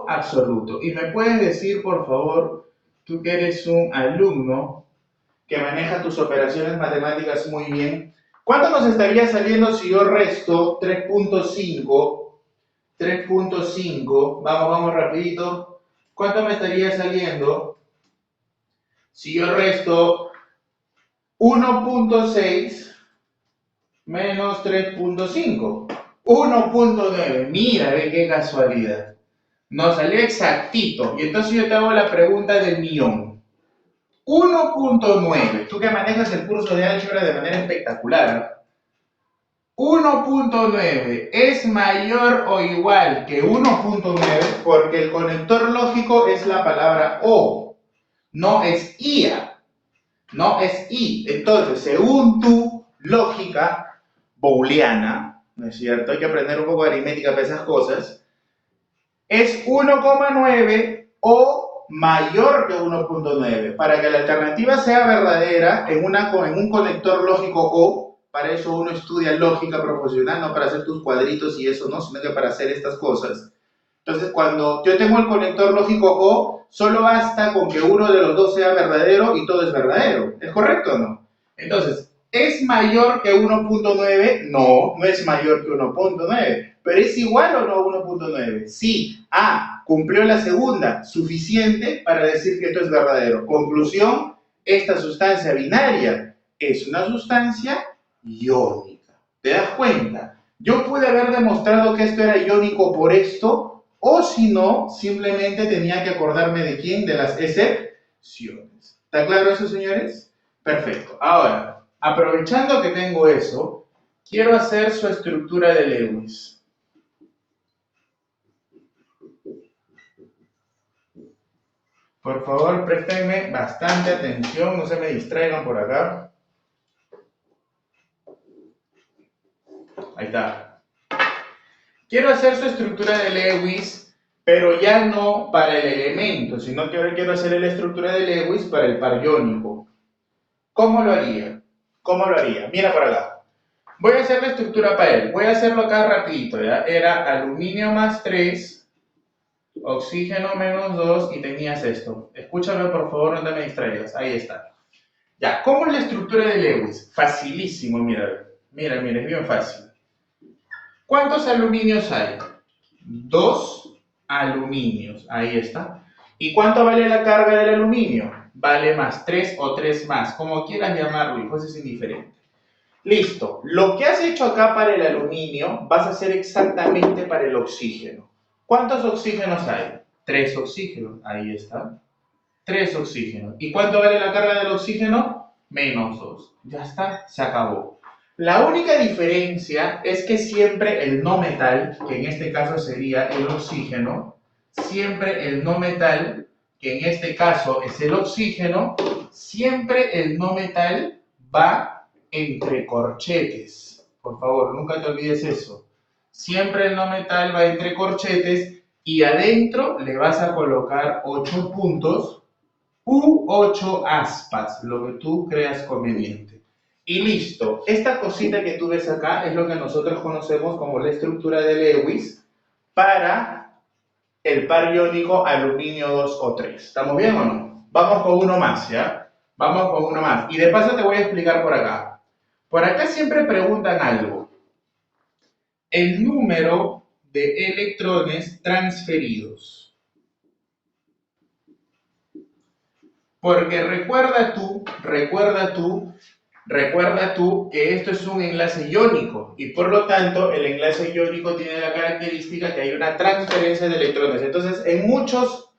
absoluto. Y me puedes decir, por favor, tú que eres un alumno que maneja tus operaciones matemáticas muy bien, ¿cuánto nos estaría saliendo si yo resto 3,5? 3,5, vamos rapidito. ¿Cuánto me estaría saliendo si yo resto 1,6 menos 3,5? 1,9. Mira, ve qué casualidad. Nos salió exactito. Y entonces yo te hago la pregunta del millón. 1,9. Tú que manejas el curso de álgebra de manera espectacular. 1,9 es mayor o igual que 1,9 porque el conector lógico es la palabra O. No es IA. No es I. Entonces, según tu lógica booleana, ¿no es cierto? Hay que aprender un poco de aritmética para esas cosas. Es 1,9 o mayor que 1,9. Para que la alternativa sea verdadera en un conector lógico O, para eso uno estudia lógica profesional, no para hacer tus cuadritos y eso, no, sino que para hacer estas cosas. Entonces, cuando yo tengo el conector lógico O, solo basta con que uno de los dos sea verdadero y todo es verdadero. ¿Es correcto o no? Entonces, ¿es mayor que 1,9? No, no es mayor que 1,9. ¿Pero es igual o no a 1,9? Sí. Ah, cumplió la segunda. Suficiente para decir que esto es verdadero. Conclusión, esta sustancia binaria es una sustancia iónica. ¿Te das cuenta? Yo pude haber demostrado que esto era iónico por esto, o si no, simplemente tenía que acordarme de quién, de las excepciones. ¿Está claro eso, señores? Perfecto. Ahora, aprovechando que tengo eso, quiero hacer su estructura de Lewis. Por favor, préstenme bastante atención, no se me distraigan por acá. Ahí está. Quiero hacer su estructura de Lewis, pero ya no para el elemento, sino que ahora quiero hacer la estructura de Lewis para el par iónico. ¿Cómo lo haría? ¿Cómo lo haría? Mira por acá. Voy a hacer la estructura para él. Voy a hacerlo acá rapidito, ¿ya? Era aluminio más 3, oxígeno menos 2 y tenías esto. Escúchame por favor, no te me distraigas. Ahí está. Ya, ¿cómo es la estructura de Lewis? Facilísimo, mira. Mira, es bien fácil. ¿Cuántos aluminios hay? 2 aluminios. Ahí está. ¿Y cuánto vale la carga del aluminio? Vale más 3 o 3 más. Como quieras llamarlo, hijo, eso es indiferente. Listo. Lo que has hecho acá para el aluminio, vas a hacer exactamente para el oxígeno. ¿Cuántos oxígenos hay? 3 oxígenos. Ahí está. 3 oxígenos. ¿Y cuánto vale la carga del oxígeno? Menos 2. Ya está, se acabó. La única diferencia es que siempre el no metal, que en este caso sería el oxígeno, siempre el no metal, que en este caso es el oxígeno, siempre el no metal va entre corchetes. Por favor, nunca te olvides eso. Siempre el no metal va entre corchetes y adentro le vas a colocar 8 puntos u 8 aspas, lo que tú creas conveniente. Y listo. Esta cosita que tú ves acá es lo que nosotros conocemos como la estructura de Lewis para el par iónico aluminio 2 o 3. ¿Estamos bien o no? Vamos con uno más, ¿ya? Vamos con uno más. Y de paso te voy a explicar por acá. Por acá siempre preguntan algo. El número de electrones transferidos. Porque recuerda tú que esto es un enlace iónico y por lo tanto el enlace iónico tiene la característica que hay una transferencia de electrones. Entonces, en muchos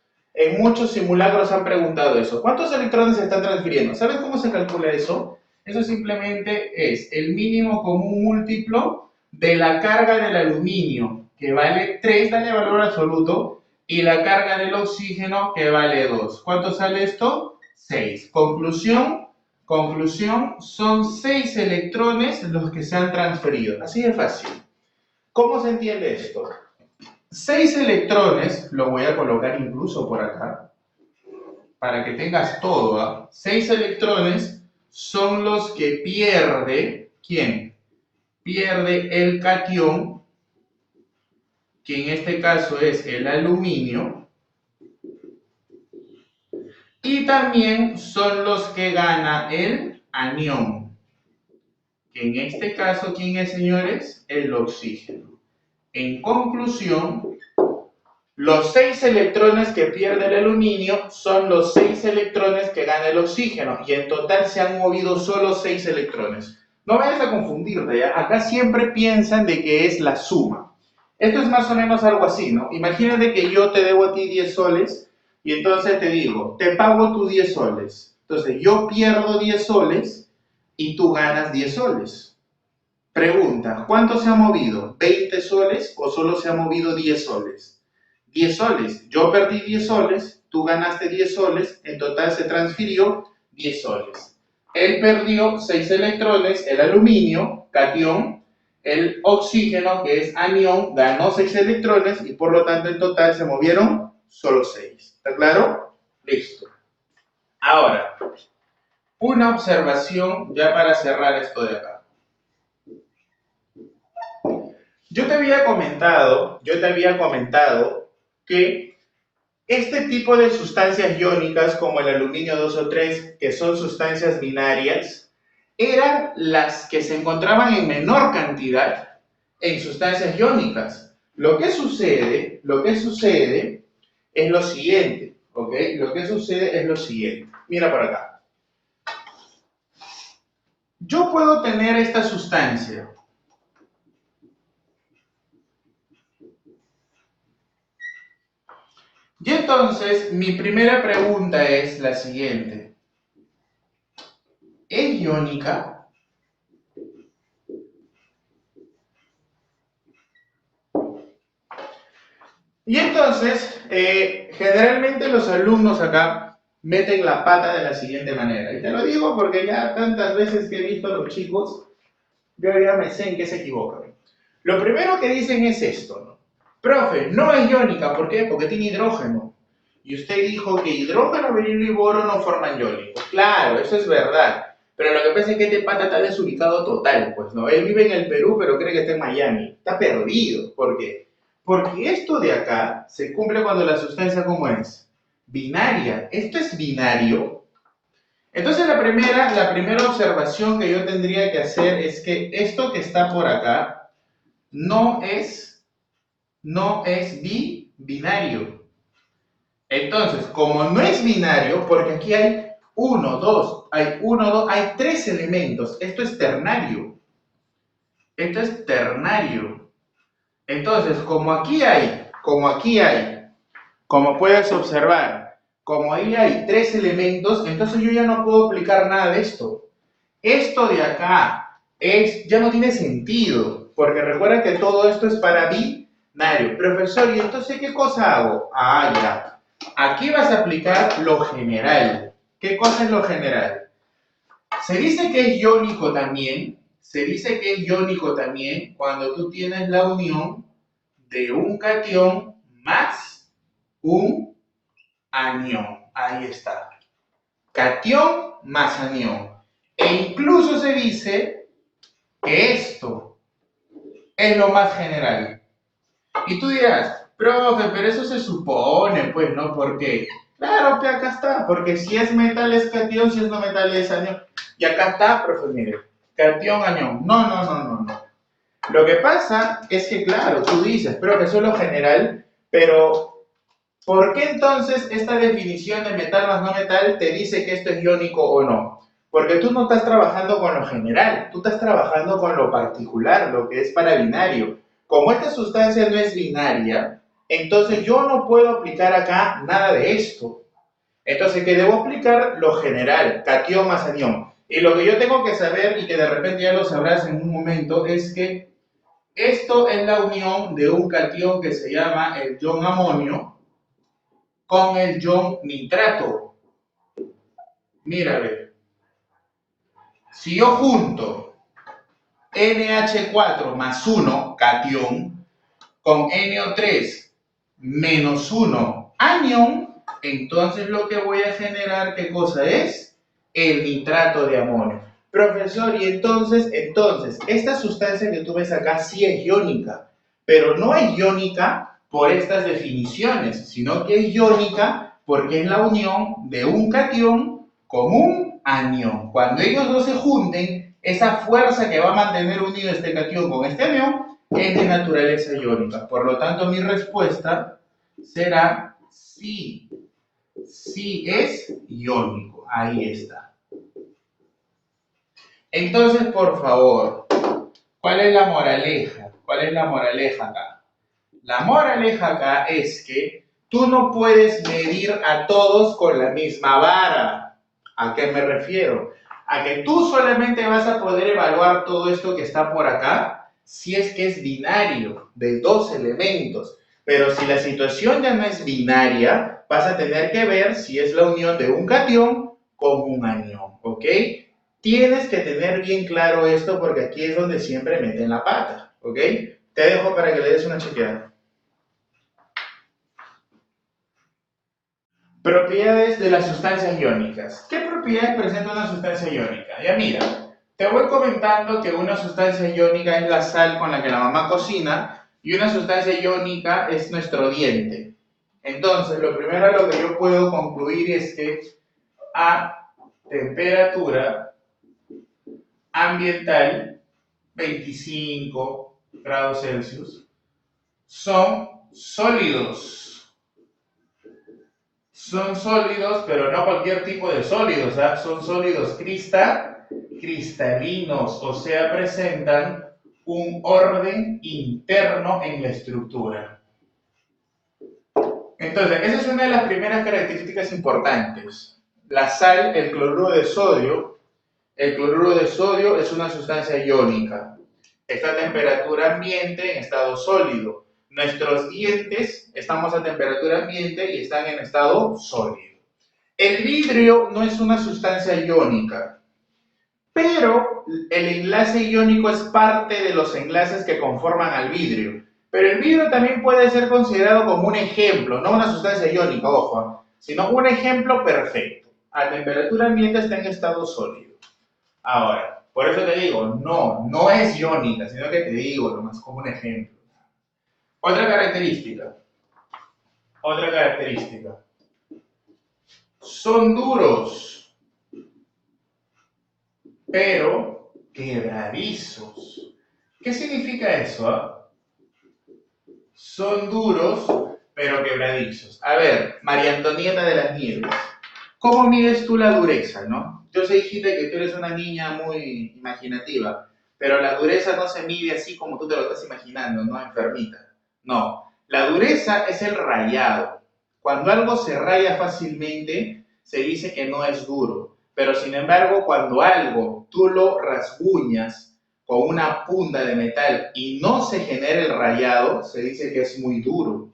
simulacros han preguntado eso. ¿Cuántos electrones se están transfiriendo? ¿Sabes cómo se calcula eso? Eso simplemente es el mínimo común múltiplo de la carga del aluminio, que vale 3, dale valor absoluto, y la carga del oxígeno, que vale 2. ¿Cuánto sale esto? 6. Conclusión, son 6 electrones los que se han transferido. Así de fácil. ¿Cómo se entiende esto? 6 electrones, lo voy a colocar incluso por acá, para que tengas todo, ¿eh? 6 electrones son los que pierde, ¿quién? Pierde el catión, que en este caso es el aluminio, y también son los que gana el anión, que en este caso, ¿quién es, señores? El oxígeno. En conclusión, los 6 electrones que pierde el aluminio son los 6 electrones que gana el oxígeno y en total se han movido solo 6 electrones. No vayas a confundirte, ¿ya? Acá siempre piensan de que es la suma. Esto es más o menos algo así, ¿no? Imagínate que yo te debo a ti 10 soles y entonces te digo, te pago tus 10 soles. Entonces yo pierdo 10 soles y tú ganas 10 soles. Pregunta, ¿cuánto se ha movido? ¿20 soles o solo se ha movido 10 soles? 10 soles. Yo perdí 10 soles, tú ganaste 10 soles, en total se transfirió 10 soles. Él perdió 6 electrones, el aluminio, catión, el oxígeno, que es anión, ganó 6 electrones y por lo tanto en total se movieron solo 6. ¿Está claro? Listo. Ahora, una observación ya para cerrar esto de acá. Yo te había comentado que este tipo de sustancias iónicas como el aluminio 2 o 3, que son sustancias binarias, eran las que se encontraban en menor cantidad en sustancias iónicas. Lo que sucede es lo siguiente, ¿ok? Lo que sucede es lo siguiente. Mira por acá. Yo puedo tener esta sustancia. Y entonces, mi primera pregunta es la siguiente. ¿Es iónica? Y entonces, generalmente los alumnos acá meten la pata de la siguiente manera. Y te lo digo porque ya tantas veces que he visto a los chicos, yo ya me sé en qué se equivocan. Lo primero que dicen es esto, ¿no? Profe, no es iónica, ¿por qué? Porque tiene hidrógeno. Y usted dijo que hidrógeno, berilio y boro no forman iónicos. Claro, eso es verdad. Pero lo que pasa es que este pata está desubicado total, pues, ¿no? Él vive en el Perú, pero cree que está en Miami. Está perdido. ¿Por qué? Porque esto de acá se cumple cuando la sustancia, ¿cómo es? Binaria. Esto es binario. Entonces la primera observación que yo tendría que hacer es que esto que está por acá no es binario. Entonces, como no es binario, porque aquí hay hay 3 elementos. Esto es ternario. Entonces, como puedes observar, como ahí hay 3 elementos, entonces yo ya no puedo aplicar nada de esto. Esto de acá ya no tiene sentido, porque recuerda que todo esto es para binario. Profesor, ¿y entonces qué cosa hago? Ah, ya. Aquí vas a aplicar lo general. ¿Qué cosa es lo general? Se dice que es iónico también cuando tú tienes la unión de un catión más un anión. Ahí está. Catión más anión. E incluso se dice que esto es lo más general. Y tú dirás, profe, pero eso se supone, pues, ¿no? ¿Por qué? Claro que acá está, porque si es metal es catión, si es no metal es anión. Y acá está, profe, mire, catión, anión. No. Lo que pasa es que, claro, tú dices, profe, eso es lo general, pero ¿Por qué entonces esta definición de metal más no metal te dice que esto es iónico o no? Porque tú no estás trabajando con lo general, tú estás trabajando con lo particular, lo que es para binario. Como esta sustancia no es binaria, entonces yo no puedo aplicar acá nada de esto. Entonces, ¿qué debo aplicar? Lo general, catión más anión. Y lo que yo tengo que saber, y que de repente ya lo sabrás en un momento, es que esto es la unión de un catión que se llama el ion amonio con el ion nitrato. Mira, a ver. Si yo junto NH4 más 1, catión, con NO3 menos 1, anión, entonces lo que voy a generar, ¿qué cosa es? El nitrato de amonio. Profesor, y entonces, esta sustancia que tú ves acá sí es iónica, pero no es iónica por estas definiciones, sino que es iónica porque es la unión de un catión con un anión. Cuando ellos dos se junten, esa fuerza que va a mantener unido este catión con este anión es de naturaleza iónica. Por lo tanto, mi respuesta será sí. Sí es iónico. Ahí está. Entonces, por favor, ¿cuál es la moraleja? ¿Cuál es la moraleja acá? La moraleja acá es que tú no puedes medir a todos con la misma vara. ¿A qué me refiero? A que tú solamente vas a poder evaluar todo esto que está por acá si es que es binario, de dos elementos. Pero si la situación ya no es binaria, vas a tener que ver si es la unión de un catión con un anión, ¿ok? Tienes que tener bien claro esto porque aquí es donde siempre meten la pata, ¿ok? Te dejo para que le des una chequeada. Propiedades de las sustancias iónicas. ¿Qué propiedades presenta una sustancia iónica? Ya mira, te voy comentando que una sustancia iónica es la sal con la que la mamá cocina y una sustancia iónica es nuestro diente. Entonces, lo primero a lo que yo puedo concluir es que a temperatura ambiental, 25 grados Celsius, son sólidos. Son sólidos, pero no cualquier tipo de sólidos, ¿ah? Son sólidos cristalinos, o sea, presentan un orden interno en la estructura. Entonces, esa es una de las primeras características importantes. La sal, el cloruro de sodio es una sustancia iónica. Está a temperatura ambiente en estado sólido. Nuestros dientes estamos a temperatura ambiente y están en estado sólido. El vidrio no es una sustancia iónica, pero el enlace iónico es parte de los enlaces que conforman al vidrio. Pero el vidrio también puede ser considerado como un ejemplo, no una sustancia iónica, ojo, sino un ejemplo perfecto. A temperatura ambiente está en estado sólido. Ahora, por eso te digo, no es iónica, sino que te digo nomás como un ejemplo. Otra característica. Son duros, pero quebradizos. ¿Qué significa eso? Son duros, pero quebradizos. A ver, María Antonieta de las Nieves, ¿cómo mides tú la dureza, no? Yo sé, hijita, que tú eres una niña muy imaginativa, pero la dureza no se mide así como tú te lo estás imaginando, ¿no? Enfermita. No, la dureza es el rayado. Cuando algo se raya fácilmente, se dice que no es duro. Pero sin embargo, cuando algo tú lo rasguñas con una punta de metal y no se genera el rayado, se dice que es muy duro.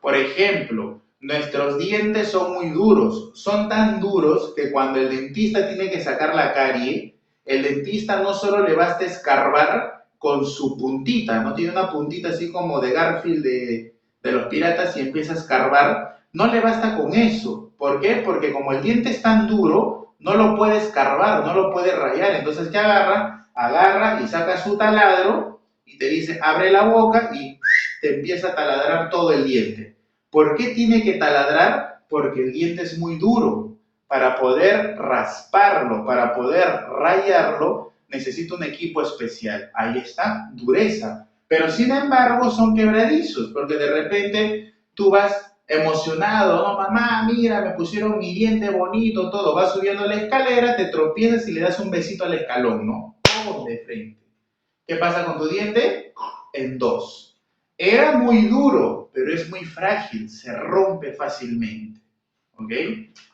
Por ejemplo, nuestros dientes son muy duros. Son tan duros que cuando el dentista tiene que sacar la carie, el dentista no solo le basta escarbar con su puntita, no tiene una puntita así como de Garfield de los piratas y empieza a escarbar, no le basta con eso. ¿Por qué? Porque como el diente es tan duro, no lo puede escarbar, no lo puede rayar. Entonces, ¿qué agarra? Agarra y saca su taladro y te dice, abre la boca y te empieza a taladrar todo el diente. ¿Por qué tiene que taladrar? Porque el diente es muy duro. Para poder rasparlo, para poder rayarlo, necesita un equipo especial. Ahí está, dureza. Pero sin embargo son quebradizos, porque de repente tú vas emocionado, no, mamá, mira, me pusieron mi diente bonito, todo, vas subiendo la escalera, te tropiezas y le das un besito al escalón, ¿no? ¡Pum! De frente. ¿Qué pasa con tu diente? En dos. Era muy duro, pero es muy frágil, se rompe fácilmente. ¿Ok?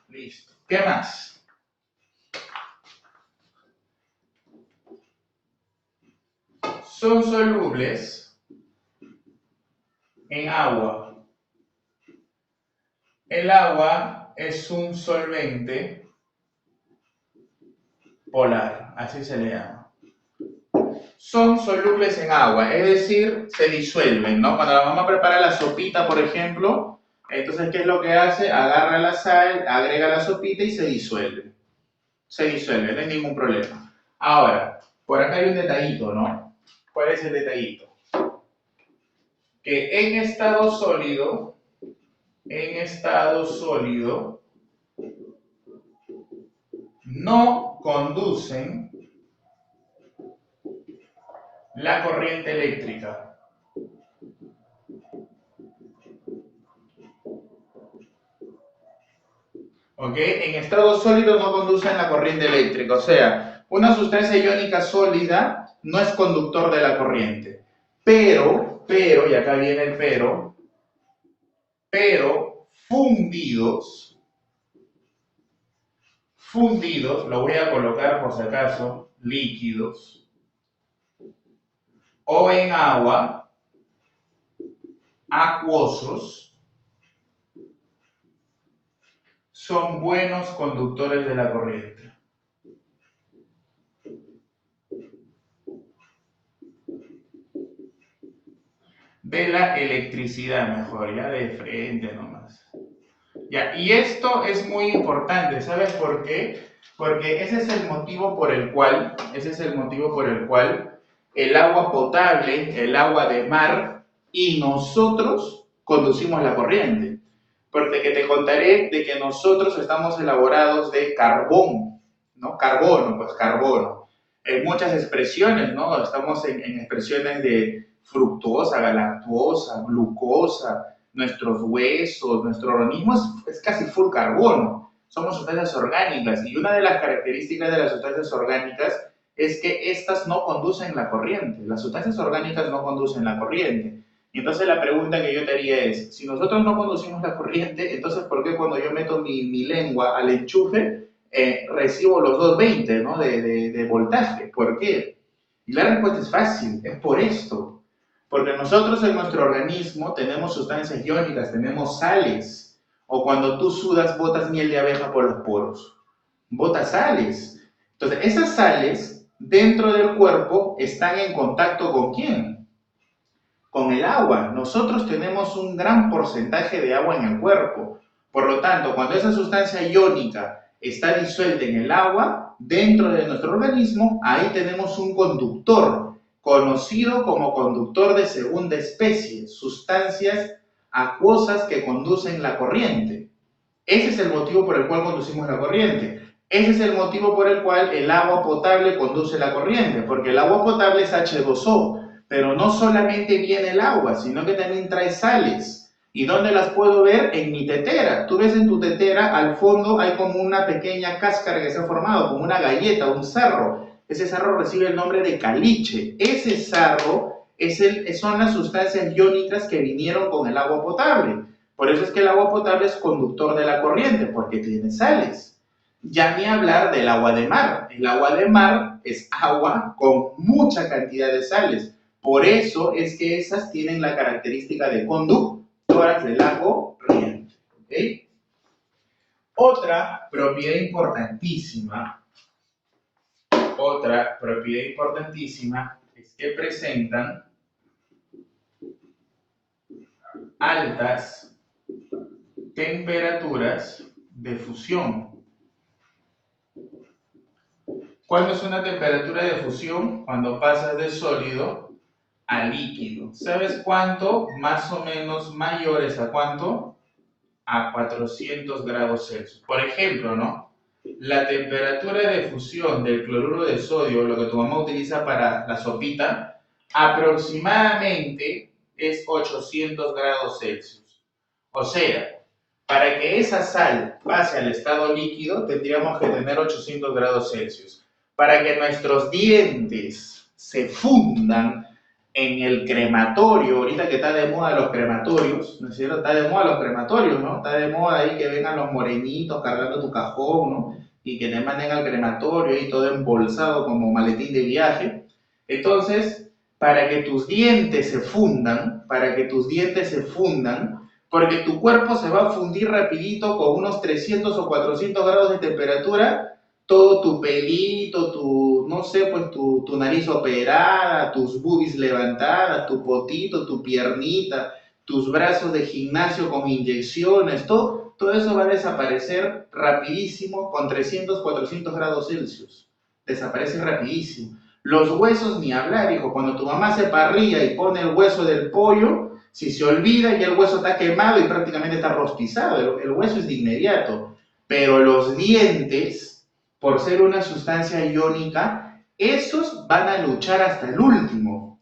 Listo. ¿Qué más? Son solubles en agua. El agua es un solvente polar, así se le llama. Son solubles en agua, es decir, se disuelven, ¿no? Cuando la mamá prepara la sopita, por ejemplo, entonces, ¿qué es lo que hace? Agarra la sal, agrega la sopita y se disuelve. Se disuelve, no hay ningún problema. Ahora, por acá hay un detallito, ¿no? ¿Cuál es el detallito? Que en estado sólido, no conducen la corriente eléctrica. ¿Ok? En estado sólido no conducen la corriente eléctrica. O sea, una sustancia iónica sólida no es conductor de la corriente. Pero, y acá viene el pero fundidos, lo voy a colocar por si acaso, líquidos, o en agua, acuosos, son buenos conductores de la corriente. De la electricidad, mejor, ya de frente nomás. Ya, y esto es muy importante, ¿sabes por qué? Porque ese es el motivo por el cual el agua potable, el agua de mar y nosotros conducimos la corriente. Porque te contaré de que nosotros estamos elaborados de carbón, ¿no? Carbono, pues carbono. En muchas expresiones, ¿no? Estamos en expresiones de fructosa, galactosa, glucosa, nuestros huesos, nuestro organismo es casi full carbono. Somos sustancias orgánicas y una de las características de las sustancias orgánicas es que estas no conducen la corriente. Las sustancias orgánicas no conducen la corriente. Y entonces la pregunta que yo te haría es, si nosotros no conducimos la corriente, entonces ¿por qué cuando yo meto mi lengua al enchufe recibo los 220, ¿no? de voltaje? ¿Por qué? Y la respuesta es fácil, es por esto. Porque nosotros en nuestro organismo tenemos sustancias iónicas, tenemos sales. O cuando tú sudas, botas miel de abeja por los poros. Botas sales. Entonces, esas sales dentro del cuerpo están en contacto ¿con quién? Con el agua. Nosotros tenemos un gran porcentaje de agua en el cuerpo. Por lo tanto, cuando esa sustancia iónica está disuelta en el agua, dentro de nuestro organismo, ahí tenemos un conductor, conocido como conductor de segunda especie, sustancias acuosas que conducen la corriente. Ese es el motivo por el cual conducimos la corriente. Ese es el motivo por el cual el agua potable conduce la corriente, porque el agua potable es H2O, pero no solamente viene el agua, sino que también trae sales. ¿Y dónde las puedo ver? En mi tetera. Tú ves en tu tetera, al fondo hay como una pequeña cáscara que se ha formado, como una galleta, un sarro. Ese sarro recibe el nombre de caliche. Ese sarro son las sustancias iónicas que vinieron con el agua potable. Por eso es que el agua potable es conductor de la corriente, porque tiene sales. Ya ni hablar del agua de mar. El agua de mar es agua con mucha cantidad de sales. Por eso es que esas tienen la característica de conductoras de la corriente. ¿Okay? Otra propiedad importantísima es que presentan altas temperaturas de fusión. ¿Cuándo es una temperatura de fusión? Cuando pasas de sólido a líquido. ¿Sabes cuánto? Más o menos mayores a cuánto? A 400 grados Celsius. Por ejemplo, ¿no? La temperatura de fusión del cloruro de sodio, lo que tu mamá utiliza para la sopita, aproximadamente es 800 grados Celsius. O sea, para que esa sal pase al estado líquido, tendríamos que tener 800 grados Celsius. Para que nuestros dientes se fundan en el crematorio, ahorita que está de moda los crematorios, ¿no es cierto? Está de moda los crematorios, ¿no? Está de moda ahí que vengan los morenitos cargando tu cajón, ¿no? Y que te manden al crematorio ahí todo embolsado como maletín de viaje. Entonces, para que tus dientes se fundan, porque tu cuerpo se va a fundir rapidito con unos 300 o 400 grados de temperatura, todo tu pelito, no sé, pues tu nariz operada, tus boobies levantadas, tu potito, tu piernita, tus brazos de gimnasio con inyecciones, todo eso va a desaparecer rapidísimo con 300, 400 grados Celsius. Desaparece rapidísimo. Los huesos ni hablar, hijo. Cuando tu mamá se parrilla y pone el hueso del pollo, si se olvida, ya el hueso está quemado y prácticamente está rostizado. El hueso es de inmediato. Pero los dientes, por ser una sustancia iónica, esos van a luchar hasta el último.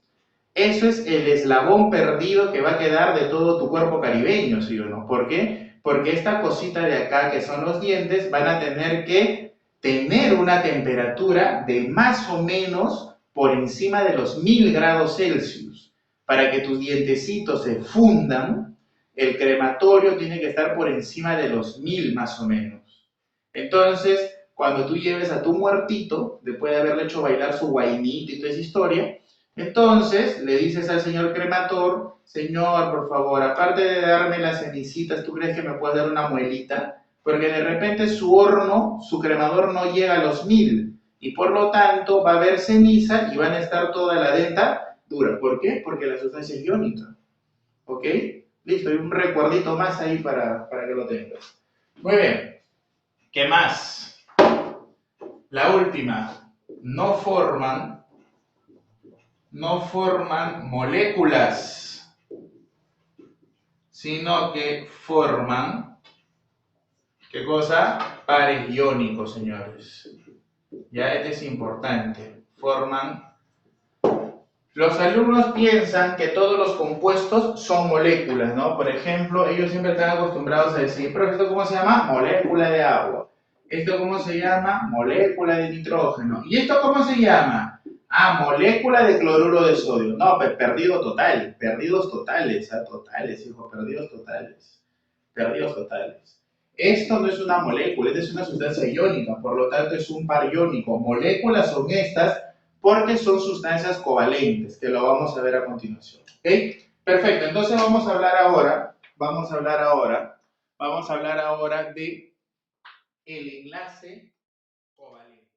Eso es el eslabón perdido que va a quedar de todo tu cuerpo caribeño, ¿sí o no? ¿Por qué? Porque esta cosita de acá, que son los dientes, van a tener que tener una temperatura de más o menos por encima de los 1000 grados Celsius. Para que tus dientecitos se fundan, el crematorio tiene que estar por encima de los 1000 más o menos. Entonces, cuando tú lleves a tu muertito, después de haberle hecho bailar su guainito y toda esa historia, entonces le dices al señor cremator, señor, por favor, aparte de darme las cenicitas, ¿tú crees que me puedes dar una muelita? Porque de repente su horno, su cremador no llega a los 1000 y por lo tanto va a haber ceniza y van a estar toda la denta dura. ¿Por qué? Porque la sustancia es iónica. ¿Ok? Listo, hay un recuerdito más ahí para que lo tengas. Muy bien. ¿Qué más? La última. No forman moléculas, sino que forman, ¿qué cosa? Pares iónicos, señores. Ya este es importante. Los alumnos piensan que todos los compuestos son moléculas, ¿no? Por ejemplo, ellos siempre están acostumbrados a decir, pero ¿esto cómo se llama? Molécula de agua. ¿Esto cómo se llama? Molécula de nitrógeno. ¿Y esto cómo se llama? Ah, molécula de cloruro de sodio. No, perdido total, perdidos totales, totales, hijo, perdidos totales. Perdidos totales. Esto no es una molécula, esta es una sustancia iónica, por lo tanto es un par iónico. Moléculas son estas porque son sustancias covalentes, que lo vamos a ver a continuación. ¿Ok? Perfecto, entonces vamos a hablar ahora de el enlace covalente.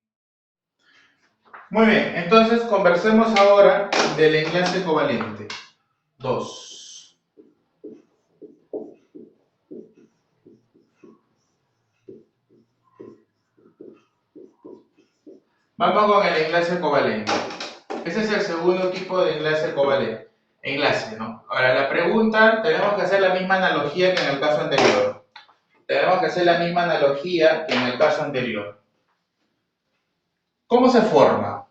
Muy bien, entonces conversemos ahora del enlace covalente. 2. Vamos con el enlace covalente. Ese es el segundo tipo de enlace covalente. Enlace, ¿no? Ahora, la pregunta, tenemos que hacer la misma analogía que en el caso anterior. ¿Cómo se forma?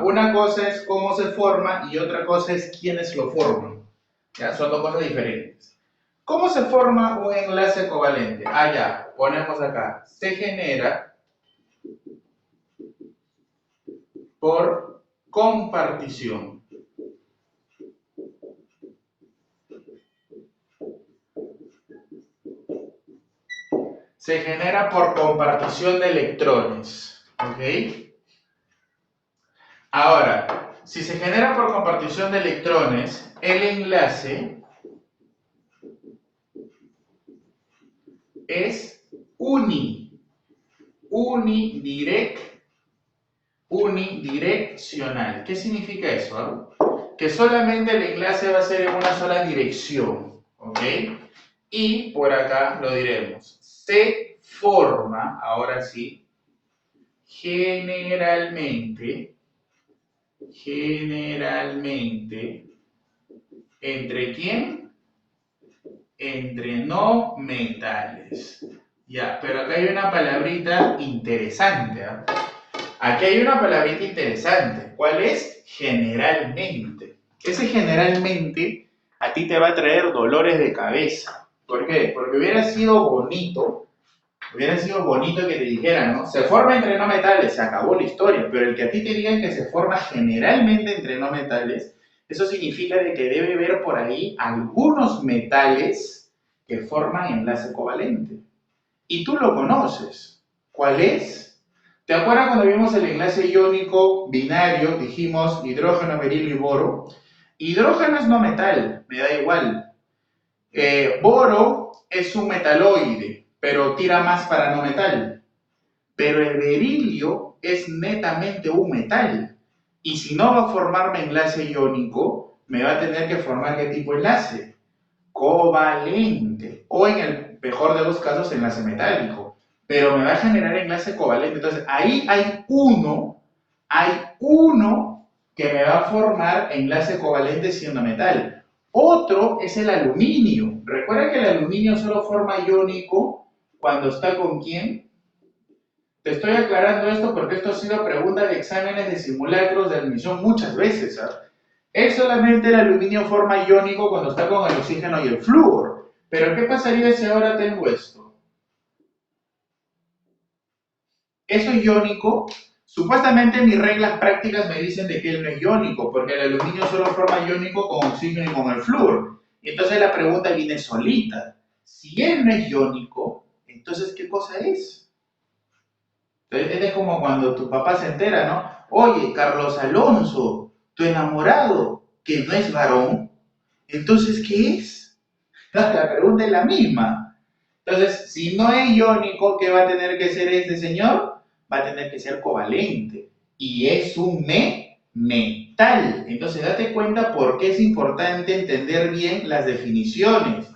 Una cosa es cómo se forma y otra cosa es quiénes lo forman. ¿Ya? Son dos cosas diferentes. ¿Cómo se forma un enlace covalente? Ah, ya, ponemos acá. Se genera por compartición. Se genera por compartición de electrones. ¿Ok? Ahora, si se genera por compartición de electrones, el enlace es unidireccional. ¿Qué significa eso? Que solamente el enlace va a ser en una sola dirección. ¿Ok? Y por acá lo diremos. Se forma, ahora sí, generalmente, ¿entre quién? Entre no metales. Ya, pero acá hay una palabrita interesante. ¿Eh? Aquí hay una palabrita interesante. ¿Cuál es? Generalmente. Ese generalmente a ti te va a traer dolores de cabeza. ¿Por qué? Porque hubiera sido bonito que te dijeran, ¿no? Se forma entre no metales, se acabó la historia, pero el que a ti te digan que se forma generalmente entre no metales, eso significa de que debe haber por ahí algunos metales que forman enlace covalente. Y tú lo conoces. ¿Cuál es? ¿Te acuerdas cuando vimos el enlace iónico binario? Dijimos hidrógeno, berilio y boro. Hidrógeno es no metal, me da igual. Boro es un metaloide, pero tira más para no metal. Pero el berilio es netamente un metal. Y si no va a formarme enlace iónico, me va a tener que formar ¿qué tipo de enlace? Covalente. O en el mejor de los casos, enlace metálico. Pero me va a generar enlace covalente. Entonces, ahí hay uno que me va a formar enlace covalente siendo metal. Otro es el aluminio. Recuerda que el aluminio solo forma iónico cuando está ¿con quién? Te estoy aclarando esto porque esto ha sido pregunta de exámenes de simulacros de admisión muchas veces. Es solamente el aluminio forma iónico cuando está con el oxígeno y el flúor. Pero ¿qué pasaría si ahora tengo esto? Eso es iónico. Supuestamente mis reglas prácticas me dicen de que él no es iónico, porque el aluminio solo forma iónico con oxígeno y con el flúor. Y entonces la pregunta viene solita. Si él no es iónico, entonces ¿qué cosa es? Entonces, es como cuando tu papá se entera, ¿no? Oye, Carlos Alonso, tu enamorado, que no es varón, entonces ¿qué es? La pregunta es la misma. Entonces, si no es iónico, ¿qué va a tener que ser este señor? Va a tener que ser covalente. Y es un metal. Entonces, date cuenta por qué es importante entender bien las definiciones.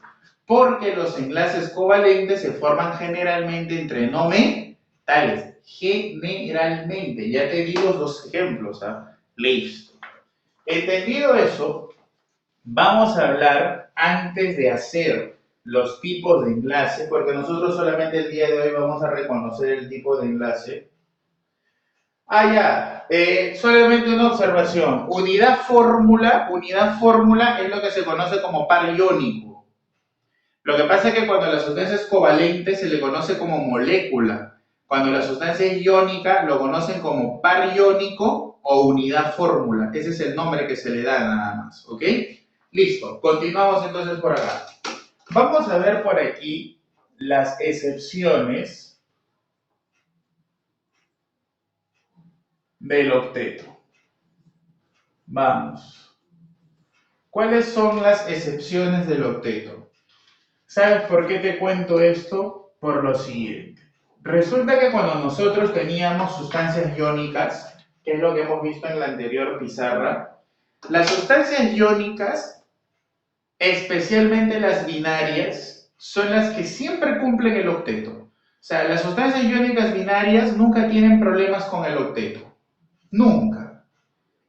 Porque los enlaces covalentes se forman generalmente entre no metales. Generalmente. Ya te di los dos ejemplos. Listo. Entendido eso, vamos a hablar antes de hacer los tipos de enlace, porque nosotros solamente el día de hoy vamos a reconocer el tipo de enlace. Solamente una observación. Unidad fórmula es lo que se conoce como par iónico. Lo que pasa es que cuando la sustancia es covalente se le conoce como molécula. Cuando la sustancia es iónica lo conocen como par iónico o unidad fórmula. Ese es el nombre que se le da nada más, ¿ok? Listo, continuamos entonces por acá. Vamos a ver por aquí las excepciones del octeto. Vamos. ¿Cuáles son las excepciones del octeto? ¿Sabes por qué te cuento esto? Por lo siguiente. Resulta que cuando nosotros teníamos sustancias iónicas, que es lo que hemos visto en la anterior pizarra, las sustancias iónicas, especialmente las binarias, son las que siempre cumplen el octeto. O sea, las sustancias iónicas binarias nunca tienen problemas con el octeto. Nunca.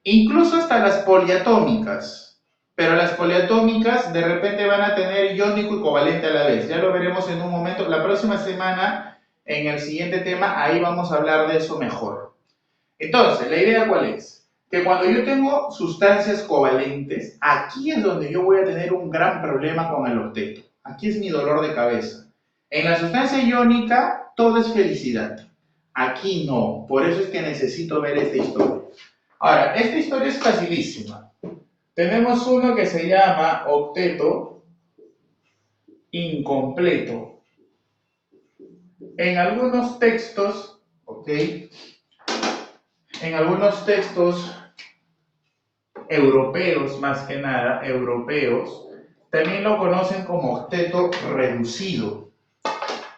Incluso hasta las poliatómicas. Pero las poliatómicas de repente van a tener iónico y covalente a la vez. Ya lo veremos en un momento. La próxima semana, en el siguiente tema, ahí vamos a hablar de eso mejor. Entonces, la idea ¿cuál es? Que cuando yo tengo sustancias covalentes, aquí es donde yo voy a tener un gran problema con el octeto. Aquí es mi dolor de cabeza. En la sustancia iónica, todo es felicidad. Aquí no. Por eso es que necesito ver esta historia. Ahora, esta historia es facilísima. Tenemos uno que se llama octeto incompleto. En algunos textos, ¿ok? En algunos textos europeos, más que nada, europeos, también lo conocen como octeto reducido.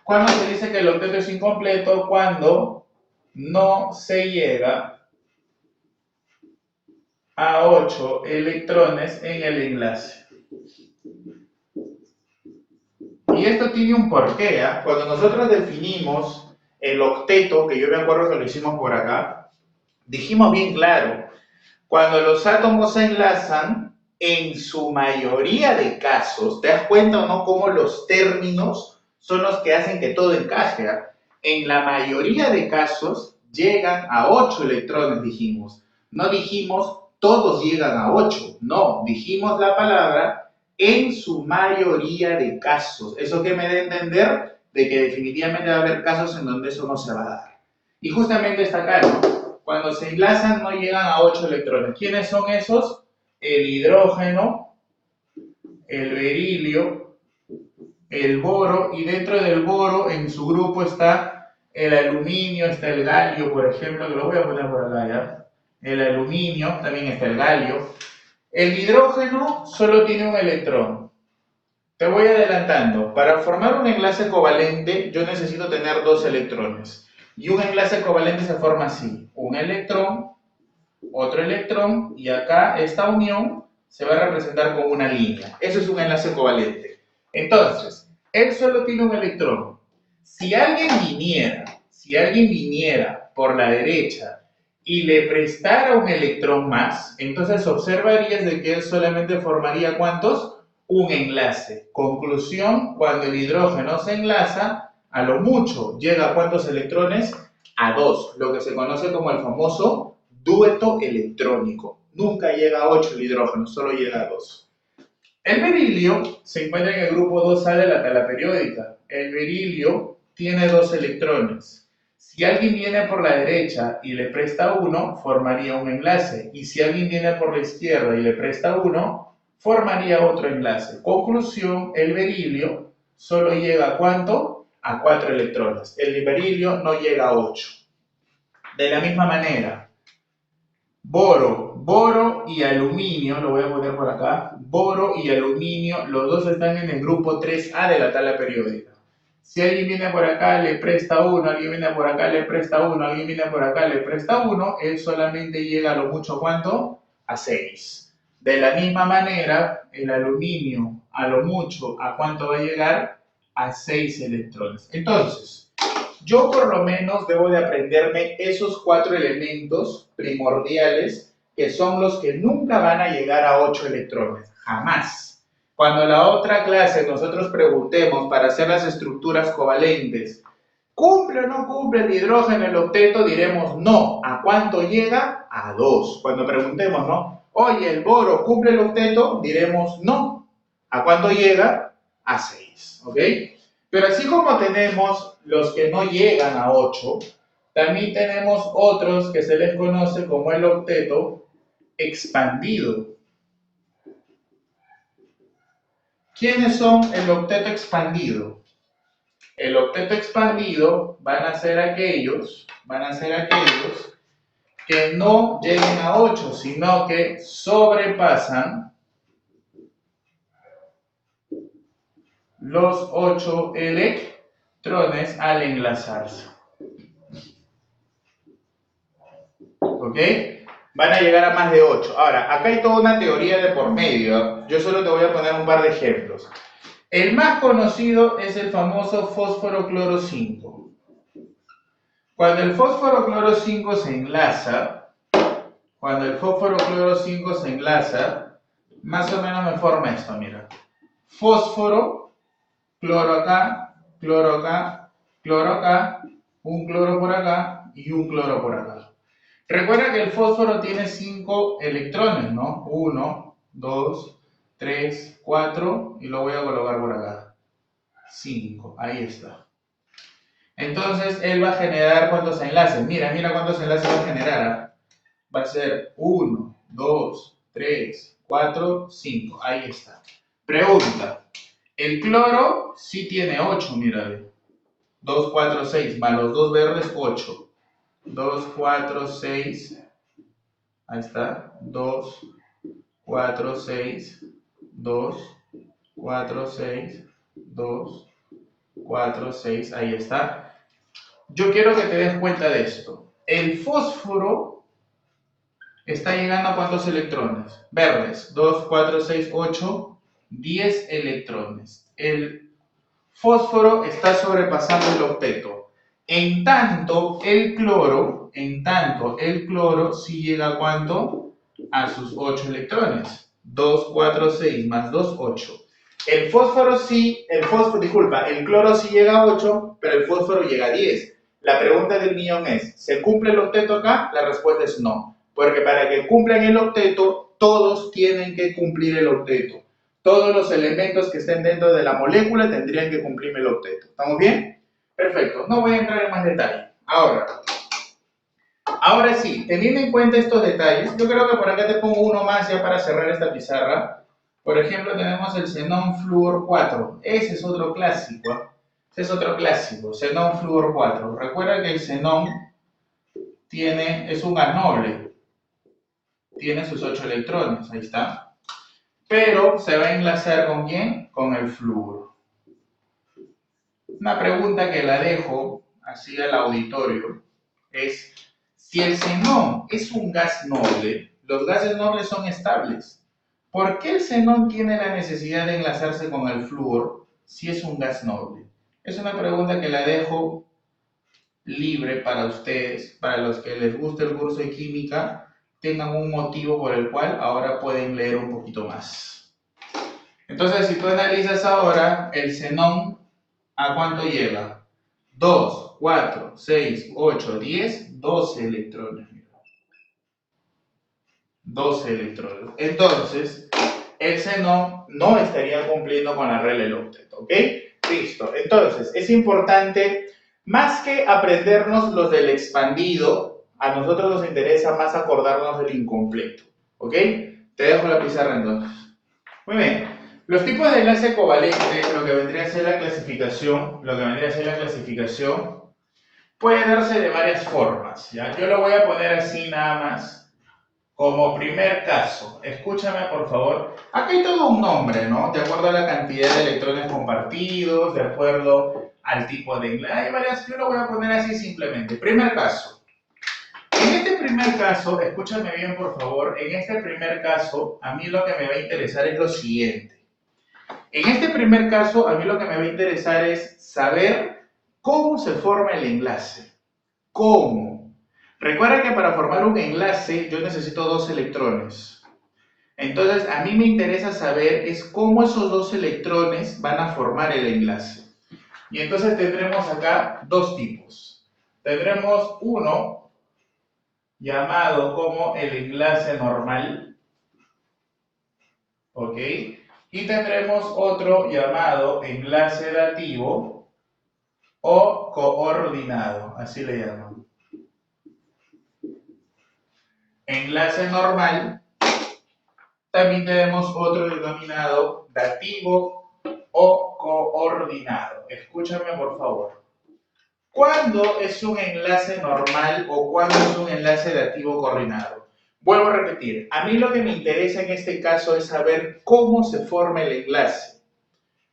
¿Cuándo se dice que el octeto es incompleto? Cuando no se llega a 8 electrones en el enlace. Y esto tiene un porqué. Cuando nosotros definimos el octeto, que yo me acuerdo que lo hicimos por acá, dijimos bien claro, cuando los átomos se enlazan, en su mayoría de casos, ¿te das cuenta o no cómo los términos son los que hacen que todo encaje? En la mayoría de casos llegan a 8 electrones, dijimos. No dijimos todos llegan a 8, no, dijimos la palabra en su mayoría de casos. ¿Eso qué me da a entender? De que definitivamente va a haber casos en donde eso no se va a dar. Y justamente está acá, ¿no? Cuando se enlazan no llegan a 8 electrones. ¿Quiénes son esos? El hidrógeno, el berilio, el boro, y dentro del boro en su grupo está el aluminio, está el galio, por ejemplo, que lo voy a poner por acá, ¿ya? El aluminio, también está el galio. El hidrógeno solo tiene un electrón. Te voy adelantando. Para formar un enlace covalente, yo necesito tener 2 electrones. Y un enlace covalente se forma así. Un electrón, otro electrón, y acá esta unión se va a representar con una línea. Eso es un enlace covalente. Entonces, él solo tiene un electrón. Si alguien viniera por la derecha y le prestara un electrón más, entonces observarías de que él solamente formaría ¿cuántos? Un enlace. Conclusión, cuando el hidrógeno se enlaza, a lo mucho llega a ¿cuántos electrones? A 2, lo que se conoce como el famoso dueto electrónico. Nunca llega a 8 el hidrógeno, solo llega a 2. El berilio se encuentra en el grupo 2A de la tabla periódica. El berilio tiene 2 electrones. Si alguien viene por la derecha y le presta uno, formaría un enlace. Y si alguien viene por la izquierda y le presta uno, formaría otro enlace. Conclusión, el berilio solo llega ¿a cuánto? A 4 electrones. El berilio no llega a 8. De la misma manera, boro y aluminio, lo voy a poner por acá, boro y aluminio, los dos están en el grupo 3A de la tabla periódica. Si alguien viene por acá, le presta uno, alguien viene por acá, le presta uno, alguien viene por acá, le presta uno, él solamente llega a lo mucho, ¿cuánto? A 6. De la misma manera, el aluminio, a lo mucho, ¿a cuánto va a llegar? A 6 electrones. Entonces, yo por lo menos debo de aprenderme esos 4 elementos primordiales que son los que nunca van a llegar a 8 electrones, jamás. Cuando la otra clase nosotros preguntemos para hacer las estructuras covalentes, ¿cumple o no cumple el hidrógeno el octeto? Diremos no. ¿A cuánto llega? A 2. Cuando preguntemos, ¿no? Oye, ¿el boro cumple el octeto? Diremos no. ¿A cuánto llega? A 6. ¿Ok? Pero así como tenemos los que no llegan a 8, también tenemos otros que se les conoce como el octeto expandido. ¿Quiénes son el octeto expandido? El octeto expandido van a ser aquellos que no lleguen a 8, sino que sobrepasan los 8 electrones al enlazarse. ¿Ok? Van a llegar a más de 8. Ahora, acá hay toda una teoría de por medio. Yo solo te voy a poner un par de ejemplos. El más conocido es el famoso fósforo cloro 5. Cuando el fósforo cloro 5 se enlaza, más o menos me forma esto, mira. Fósforo, cloro acá, cloro acá, cloro acá, un cloro por acá y un cloro por acá. Recuerda que el fósforo tiene 5 electrones, ¿no? 1, 2, 3, 4 y lo voy a colocar por acá. 5, ahí está. Entonces, él va a generar cuántos enlaces. Mira cuántos enlaces va a generar. Va a ser 1, 2, 3, 4, 5. Ahí está. Pregunta. El cloro sí tiene 8, mira. 2, 4, 6, más los 2 verdes, 8. 2, 4, 6. Ahí está. 2, 4, 6. 2, 4, 6. 2, 4, 6. Ahí está. Yo quiero que te des cuenta de esto. El fósforo está llegando a ¿cuántos electrones? Verdes. 2, 4, 6, 8, 10 electrones. El fósforo está sobrepasando el octeto. En tanto, el cloro sí llega a ¿cuánto? A sus 8 electrones. 2, 4, 6 más 2, 8. El cloro sí llega a 8, pero el fósforo llega a 10. La pregunta del millón es, ¿se cumple el octeto acá? La respuesta es no, porque para que cumplan el octeto, todos tienen que cumplir el octeto. Todos los elementos que estén dentro de la molécula tendrían que cumplir el octeto. ¿Estamos bien? Perfecto. No voy a entrar en más detalle. Ahora sí, teniendo en cuenta estos detalles, yo creo que por acá te pongo uno más ya para cerrar esta pizarra. Por ejemplo, tenemos el xenón flúor 4. Ese es otro clásico. Ese es otro clásico, xenón flúor 4. Recuerda que el xenón es un gas noble. Tiene sus 8 electrones, ahí está. Pero se va a enlazar ¿con quién? Con el flúor. Una pregunta que la dejo así al auditorio es: si el xenón es un gas noble, los gases nobles son estables, ¿por qué el xenón tiene la necesidad de enlazarse con el flúor si es un gas noble? Es una pregunta que la dejo libre para ustedes, para los que les guste el curso de química, tengan un motivo por el cual ahora pueden leer un poquito más. Entonces, si tú analizas ahora, el xenón, ¿a cuánto lleva? 2, 4, 6, 8, 10, 12 electrones. 12 electrones. Entonces, el xenón no estaría cumpliendo con la regla del octeto, ¿ok? Listo. Entonces, es importante, más que aprendernos los del expandido, a nosotros nos interesa más acordarnos del incompleto, ¿ok? Te dejo la pizarra entonces. Muy bien. Los tipos de enlace covalente, lo que vendría a ser la clasificación, puede darse de varias formas, ¿ya? Yo lo voy a poner así nada más. Como primer caso, escúchame por favor, aquí hay todo un nombre, ¿no? De acuerdo a la cantidad de electrones compartidos, de acuerdo al tipo de enlace, hay varias, yo lo voy a poner así simplemente. Primer caso. En este primer caso, escúchame bien por favor, en este primer caso, a mí lo que me va a interesar es lo siguiente. En este primer caso, a mí lo que me va a interesar es saber cómo se forma el enlace. ¿Cómo? Recuerda que para formar un enlace yo necesito 2 electrones. Entonces, a mí me interesa saber es cómo esos 2 electrones van a formar el enlace. Y entonces tendremos acá dos tipos. Tendremos uno llamado como el enlace normal, ¿ok? Y tendremos otro llamado enlace dativo o coordinado, así le llaman. Enlace normal. También tenemos otro denominado dativo o coordinado. Escúchame por favor. ¿Cuándo es un enlace normal o cuándo es un enlace dativo coordinado? Vuelvo a repetir, a mí lo que me interesa en este caso es saber cómo se forma el enlace.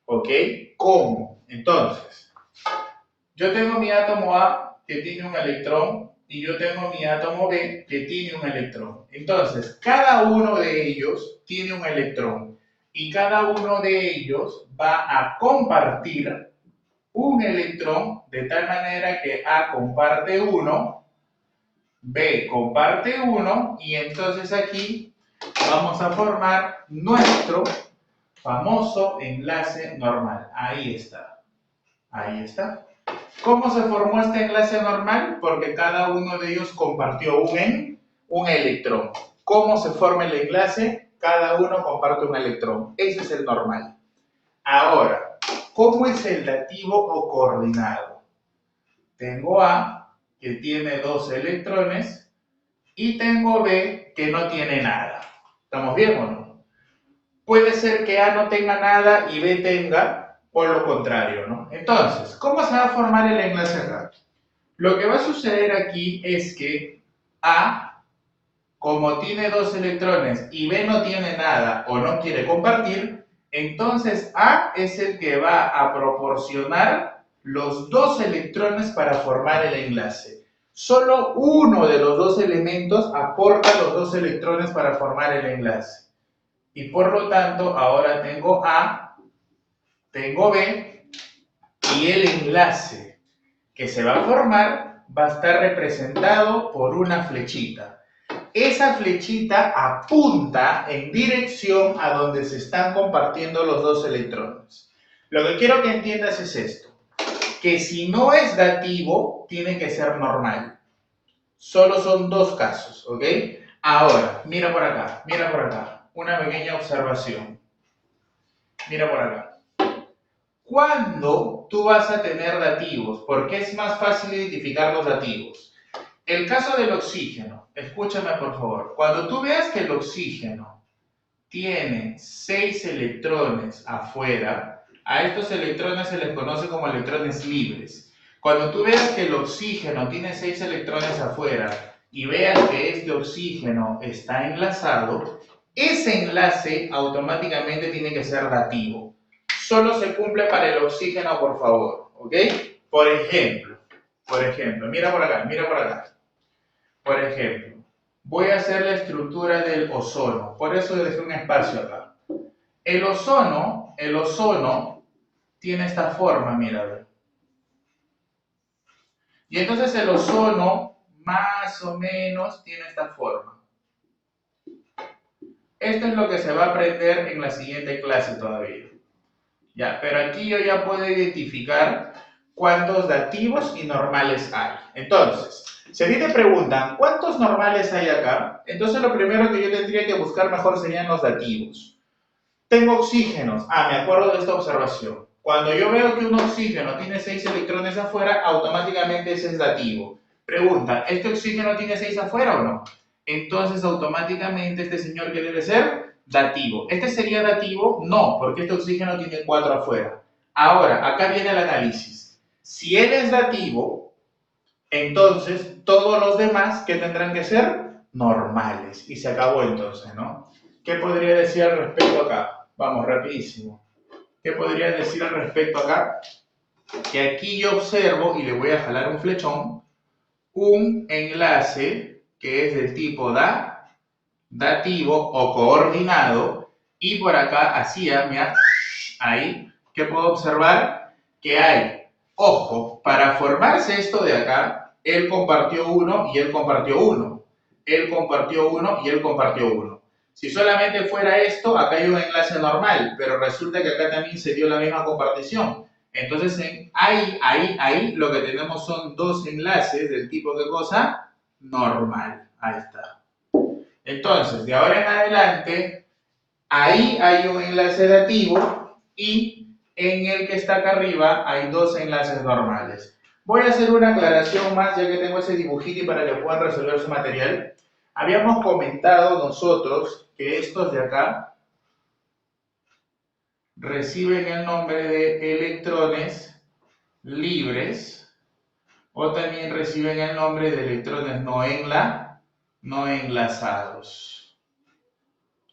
¿Ok? ¿Cómo? Entonces, yo tengo mi átomo A que tiene un electrón y yo tengo mi átomo B que tiene un electrón. Entonces, cada uno de ellos tiene un electrón y cada uno de ellos va a compartir un electrón de tal manera que A comparte 1, B comparte 1 y entonces aquí vamos a formar nuestro famoso enlace normal. Ahí está. Ahí está. ¿Cómo se formó este enlace normal? Porque cada uno de ellos compartió un electrón. ¿Cómo se forma el enlace? Cada uno comparte un electrón. Ese es el normal. Ahora, ¿cómo es el dativo o coordinado? Tengo A, que tiene 2 electrones, y tengo B, que no tiene nada. ¿Estamos bien o no? Puede ser que A no tenga nada y B tenga, o lo contrario, ¿no? Entonces, ¿cómo se va a formar el enlace acá? Lo que va a suceder aquí es que A, como tiene 2 electrones y B no tiene nada o no quiere compartir, entonces A es el que va a proporcionar los 2 electrones para formar el enlace. Solo uno de los 2 elementos aporta los 2 electrones para formar el enlace. Y por lo tanto, ahora tengo A, tengo B, y el enlace que se va a formar va a estar representado por una flechita. Esa flechita apunta en dirección a donde se están compartiendo los 2 electrones. Lo que quiero que entiendas es esto, que si no es dativo, tiene que ser normal. Solo son 2 casos, ¿ok? Ahora, mira por acá, una pequeña observación. Mira por acá. ¿Cuándo tú vas a tener dativos? Porque es más fácil identificar los dativos. El caso del oxígeno, escúchame por favor. Cuando tú veas que el oxígeno tiene 6 electrones afuera, a estos electrones se les conoce como electrones libres. Cuando tú veas que el oxígeno tiene 6 electrones afuera y veas que este oxígeno está enlazado, ese enlace automáticamente tiene que ser dativo. Solo se cumple para el oxígeno, por favor, ¿ok? Por ejemplo, mira por acá, mira por acá. Por ejemplo, voy a hacer la estructura del ozono, por eso dejé un espacio acá. El ozono tiene esta forma, mira. Y entonces el ozono, más o menos, tiene esta forma. Esto es lo que se va a aprender en la siguiente clase todavía. Ya, pero aquí yo ya puedo identificar cuántos dativos y normales hay. Entonces, si a ti te preguntan, ¿cuántos normales hay acá? Entonces lo primero que yo tendría que buscar mejor serían los dativos. Tengo oxígenos. Me acuerdo de esta observación. Cuando yo veo que un oxígeno tiene 6 electrones afuera, automáticamente ese es dativo. Pregunta, ¿este oxígeno tiene 6 afuera o no? Entonces, automáticamente este señor, ¿qué debe ser? Dativo. ¿Este sería dativo? No, porque este oxígeno tiene 4 afuera. Ahora, acá viene el análisis. Si él es dativo, entonces todos los demás, ¿qué tendrán que ser? Normales. Y se acabó entonces, ¿no? ¿Qué podría decir al respecto acá? Vamos, rapidísimo. ¿Qué podría decir al respecto acá? Que aquí yo observo, y le voy a jalar un flechón, un enlace que es del tipo dativo o coordinado, y por acá hacía, mira, ahí, ¿qué puedo observar? Que hay, ojo, para formarse esto de acá, él compartió uno y él compartió uno. Él compartió uno y él compartió uno. Si solamente fuera esto, acá hay un enlace normal, pero resulta que acá también se dio la misma compartición. Entonces, ahí lo que tenemos son dos enlaces del tipo de cosa normal. Ahí está. Entonces, de ahora en adelante, ahí hay un enlace dativo y en el que está acá arriba hay dos enlaces normales. Voy a hacer una aclaración más ya que tengo ese dibujito y para que puedan resolver su material. Habíamos comentado nosotros que estos de acá reciben el nombre de electrones libres o también reciben el nombre de electrones no enlazados.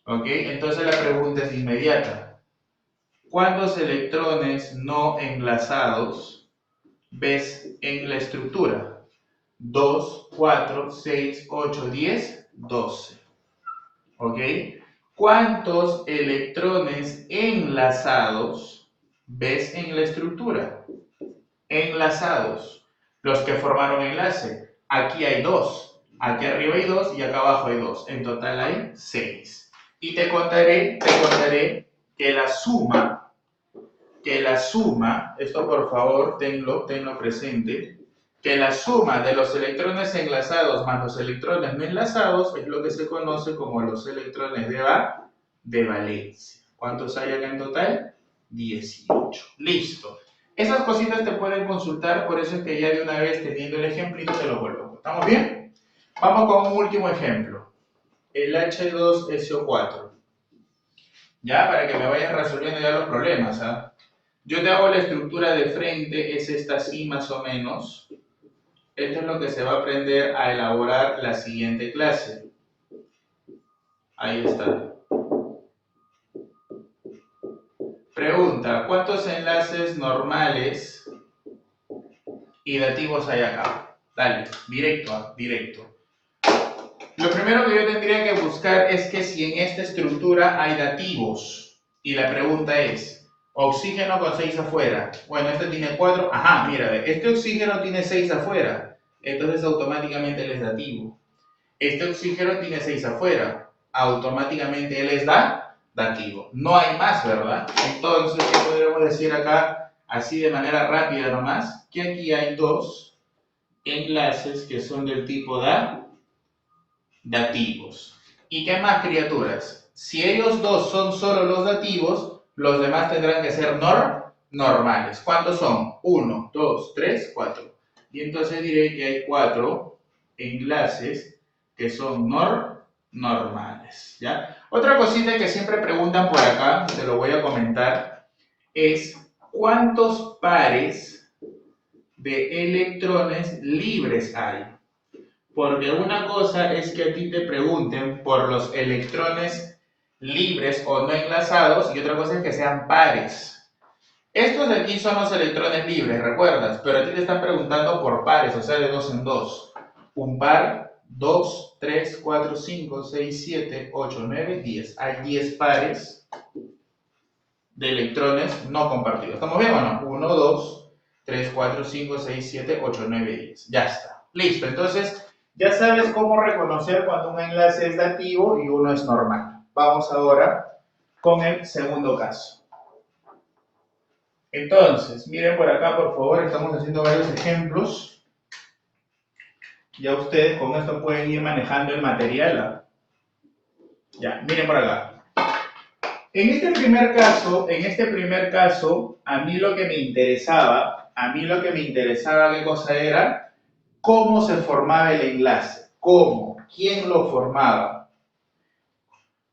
¿Ok? Entonces la pregunta es inmediata. ¿Cuántos electrones no enlazados ves en la estructura? 2, 4, 6, 8, 10, 12. ¿Ok? ¿Cuántos electrones enlazados ves en la estructura? Enlazados. Los que formaron enlace. Aquí hay 2. Aquí arriba hay 2 y acá abajo hay 2. En total hay 6. Y te contaré que la suma, esto por favor tenlo presente, que la suma de los electrones enlazados más los electrones no enlazados es lo que se conoce como los electrones de valencia. ¿Cuántos hay acá en total? 18. Listo. Esas cositas te pueden consultar, por eso es que ya de una vez teniendo el ejemplito te lo coloco. ¿Estamos bien? Vamos con un último ejemplo. El H2SO4. Ya, para que me vayas resolviendo ya los problemas, ¿ah? Yo te hago la estructura de frente, es esta así más o menos. Esto es lo que se va a aprender a elaborar la siguiente clase. Ahí está. Pregunta, ¿cuántos enlaces normales y dativos hay acá? Dale, directo. Lo primero que yo tendría que buscar es que si en esta estructura hay dativos. Y la pregunta es, oxígeno con 6 afuera. Bueno, este tiene 4. Ajá, mira, este oxígeno tiene 6 afuera. Entonces automáticamente él es dativo. Este oxígeno tiene 6 afuera. Automáticamente él es dativo. No hay más, ¿verdad? Entonces, ¿qué podríamos decir acá? Así de manera rápida nomás. Que aquí hay dos enlaces que son del tipo dativos. ¿Y qué más, criaturas? Si ellos dos son solo los dativos, Los demás tendrán que ser normales. ¿Cuántos son? 1, 2, 3, 4. Y entonces diré que hay 4 enlaces que son normales, ¿ya? Otra cosita que siempre preguntan por acá, te lo voy a comentar, es ¿cuántos pares de electrones libres hay? Porque una cosa es que a ti te pregunten por los electrones libres o no enlazados y otra cosa es que sean pares. Estos de aquí son los electrones libres, ¿recuerdas? Pero a ti te están preguntando por pares, o sea, de dos en dos. Un par, 2, 3, 4, 5, 6, 7, 8, 9, 10. Hay 10 pares de electrones no compartidos. ¿Estamos bien o no? 1, 2, 3, 4, 5, 6, 7, 8, 9, 10. Ya está. Listo. Entonces, ya sabes cómo reconocer cuando un enlace es dativo y uno es normal. Vamos ahora con el segundo caso. Entonces, miren por acá, por favor, estamos haciendo varios ejemplos. Ya ustedes con esto pueden ir manejando el material. Ya, miren por acá. En este primer caso, a mí lo que me interesaba, ¿qué cosa era? ¿Cómo se formaba el enlace? ¿Cómo? ¿Quién lo formaba?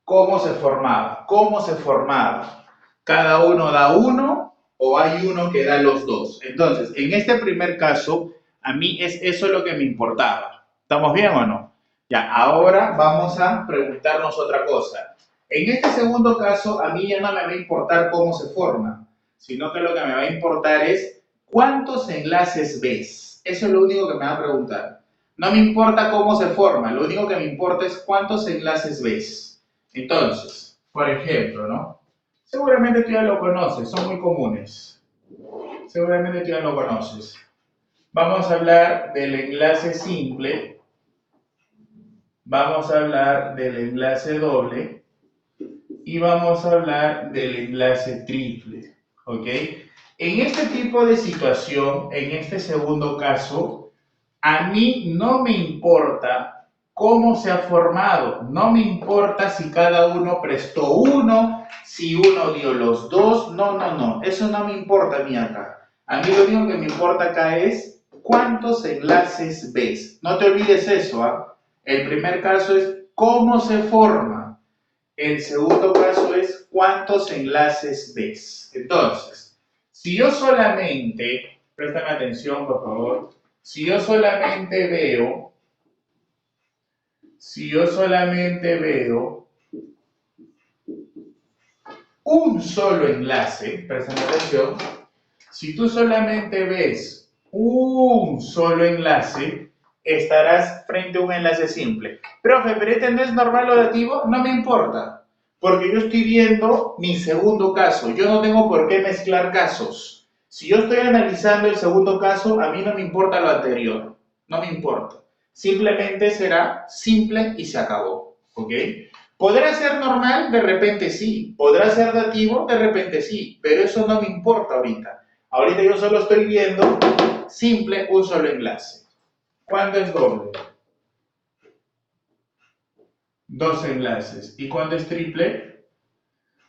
¿Cómo se formaba? ¿Cómo se formaba? ¿Cada uno da uno o hay uno que da los dos? Entonces, en este primer caso, a mí es eso lo que me importaba. ¿Estamos bien o no? Ya, ahora vamos a preguntarnos otra cosa. En este segundo caso, a mí ya no me va a importar cómo se forma, sino que lo que me va a importar es cuántos enlaces ves. Eso es lo único que me va a preguntar. No me importa cómo se forma, lo único que me importa es cuántos enlaces ves. Entonces, por ejemplo, ¿no? Seguramente tú ya lo conoces, son muy comunes. Seguramente tú ya lo conoces. Vamos a hablar del enlace simple, vamos a hablar del enlace doble y vamos a hablar del enlace triple, ¿ok? En este tipo de situación, en este segundo caso, a mí no me importa cómo se ha formado, no me importa si cada uno prestó uno, si uno dio los dos, no, eso no me importa a mí acá. A mí lo único que me importa acá es cuántos enlaces ves. No te olvides eso, ¿ah? El primer caso es cómo se forma. El segundo caso es cuántos enlaces ves. Entonces, si yo solamente, préstame atención por favor, si yo solamente veo un solo enlace, presten atención, si tú solamente ves un solo enlace, estarás frente a un enlace simple. Profe, pero este no es normal o dativo, no me importa, porque yo estoy viendo mi segundo caso, yo no tengo por qué mezclar casos. Si yo estoy analizando el segundo caso, a mí no me importa lo anterior, no me importa. Simplemente será simple y se acabó, ¿ok? ¿Podrá ser normal? De repente sí. ¿Podrá ser dativo? De repente sí. Pero eso no me importa ahorita. Ahorita yo solo estoy viendo simple, un solo enlace. ¿Cuándo es doble? Dos enlaces. ¿Y cuándo es triple?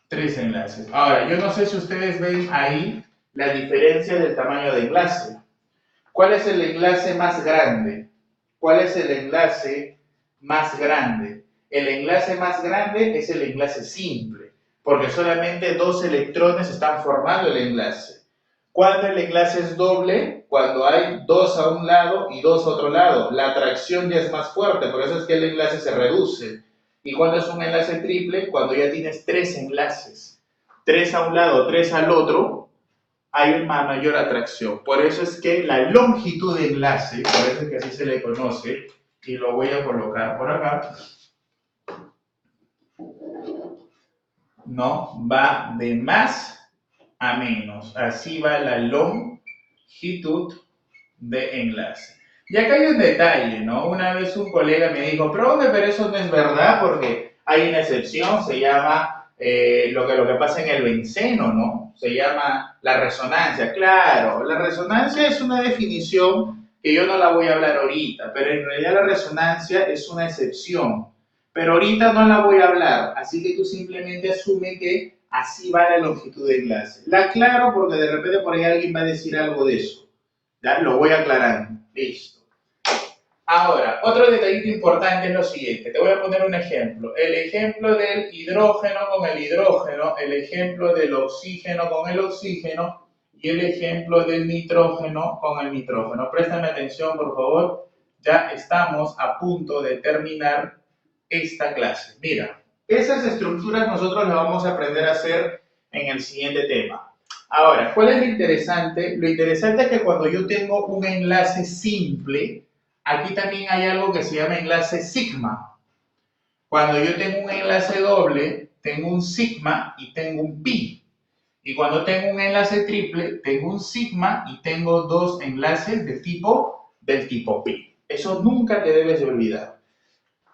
Tres enlaces. Ahora, yo no sé si ustedes ven ahí la diferencia del tamaño de enlace. ¿Cuál es el enlace más grande? ¿Cuál es el enlace más grande? El enlace más grande es el enlace simple, porque solamente dos electrones están formando el enlace. ¿Cuándo el enlace es doble? Cuando hay dos a un lado y dos a otro lado. La atracción ya es más fuerte, por eso es que el enlace se reduce. ¿Y cuándo es un enlace triple? Cuando ya tienes tres enlaces. Tres a un lado, tres al otro, hay una mayor atracción. Por eso es que la longitud de enlace, por eso es que así se le conoce, y lo voy a colocar por acá, no va de más a menos. Así va la longitud de enlace. Y acá hay un detalle, ¿no? Una vez un colega me dijo, profe, pero eso no es verdad porque hay una excepción, se llama lo que pasa en el benceno, ¿no? Se llama la resonancia. Claro, la resonancia es una definición que yo no la voy a hablar ahorita, pero en realidad la resonancia es una excepción. Pero ahorita no la voy a hablar, así que tú simplemente asume que Así va la longitud de enlace. La aclaro porque de repente por ahí alguien va a decir algo de eso. ¿Ya? Lo voy aclarando. Listo. Ahora, otro detallito importante es lo siguiente. Te voy a poner un ejemplo. El ejemplo del hidrógeno con el hidrógeno, el ejemplo del oxígeno con el oxígeno y el ejemplo del nitrógeno con el nitrógeno. Préstame atención, por favor. Ya estamos a punto de terminar esta clase. Mira, esas estructuras nosotros las vamos a aprender a hacer en el siguiente tema. Ahora, ¿cuál es lo interesante? Lo interesante es que cuando yo tengo un enlace simple, aquí también hay algo que se llama enlace sigma. Cuando yo tengo un enlace doble, tengo un sigma y tengo un pi. Y cuando tengo un enlace triple, tengo un sigma y tengo dos enlaces del tipo pi. Eso nunca te debes de olvidar.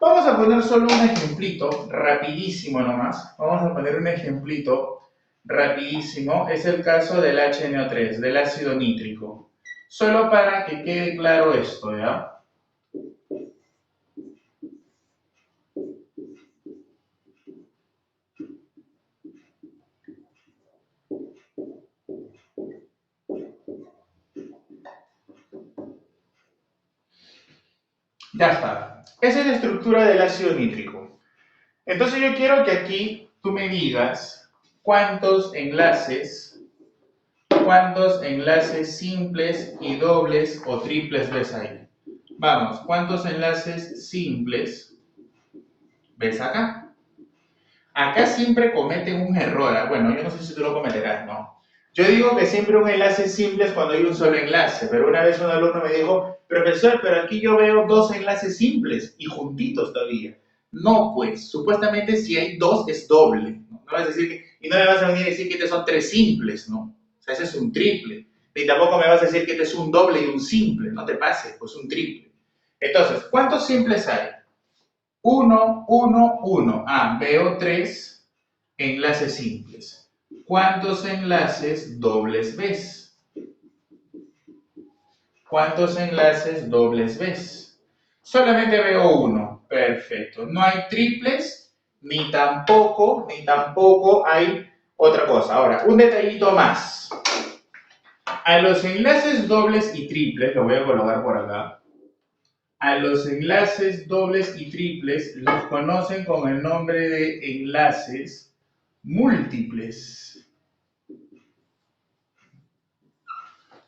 Vamos a poner solo un ejemplito, rapidísimo nomás. Vamos a poner un ejemplito rapidísimo. Es el caso del HNO3, del ácido nítrico. Solo para que quede claro esto, ¿ya? Ya está. Esa es la estructura del ácido nítrico. Entonces yo quiero que aquí tú me digas cuántos enlaces simples y dobles o triples ves ahí. Vamos, ¿cuántos enlaces simples ves acá? Acá siempre cometen un error. Bueno, yo no sé si tú lo cometerás, ¿no? Yo digo que siempre un enlace simple es cuando hay un solo enlace, pero una vez un alumno me dijo, profesor, pero aquí yo veo dos enlaces simples y juntitos todavía. No, pues, supuestamente si hay dos es doble, ¿no? No vas a decir que, y no me vas a venir a decir que estos son tres simples, ¿no? O sea, ese es un triple. Ni tampoco me vas a decir que este es un doble y un simple, no te pases, pues un triple. Entonces, ¿cuántos simples hay? 1, 1, 1. Ah, veo tres enlaces simples. ¿Cuántos enlaces dobles ves? ¿Cuántos enlaces dobles ves? Solamente veo uno. Perfecto. No hay triples, ni tampoco hay otra cosa. Ahora, un detallito más. A los enlaces dobles y triples, lo voy a colocar por acá. A los enlaces dobles y triples los conocen con el nombre de enlaces múltiples.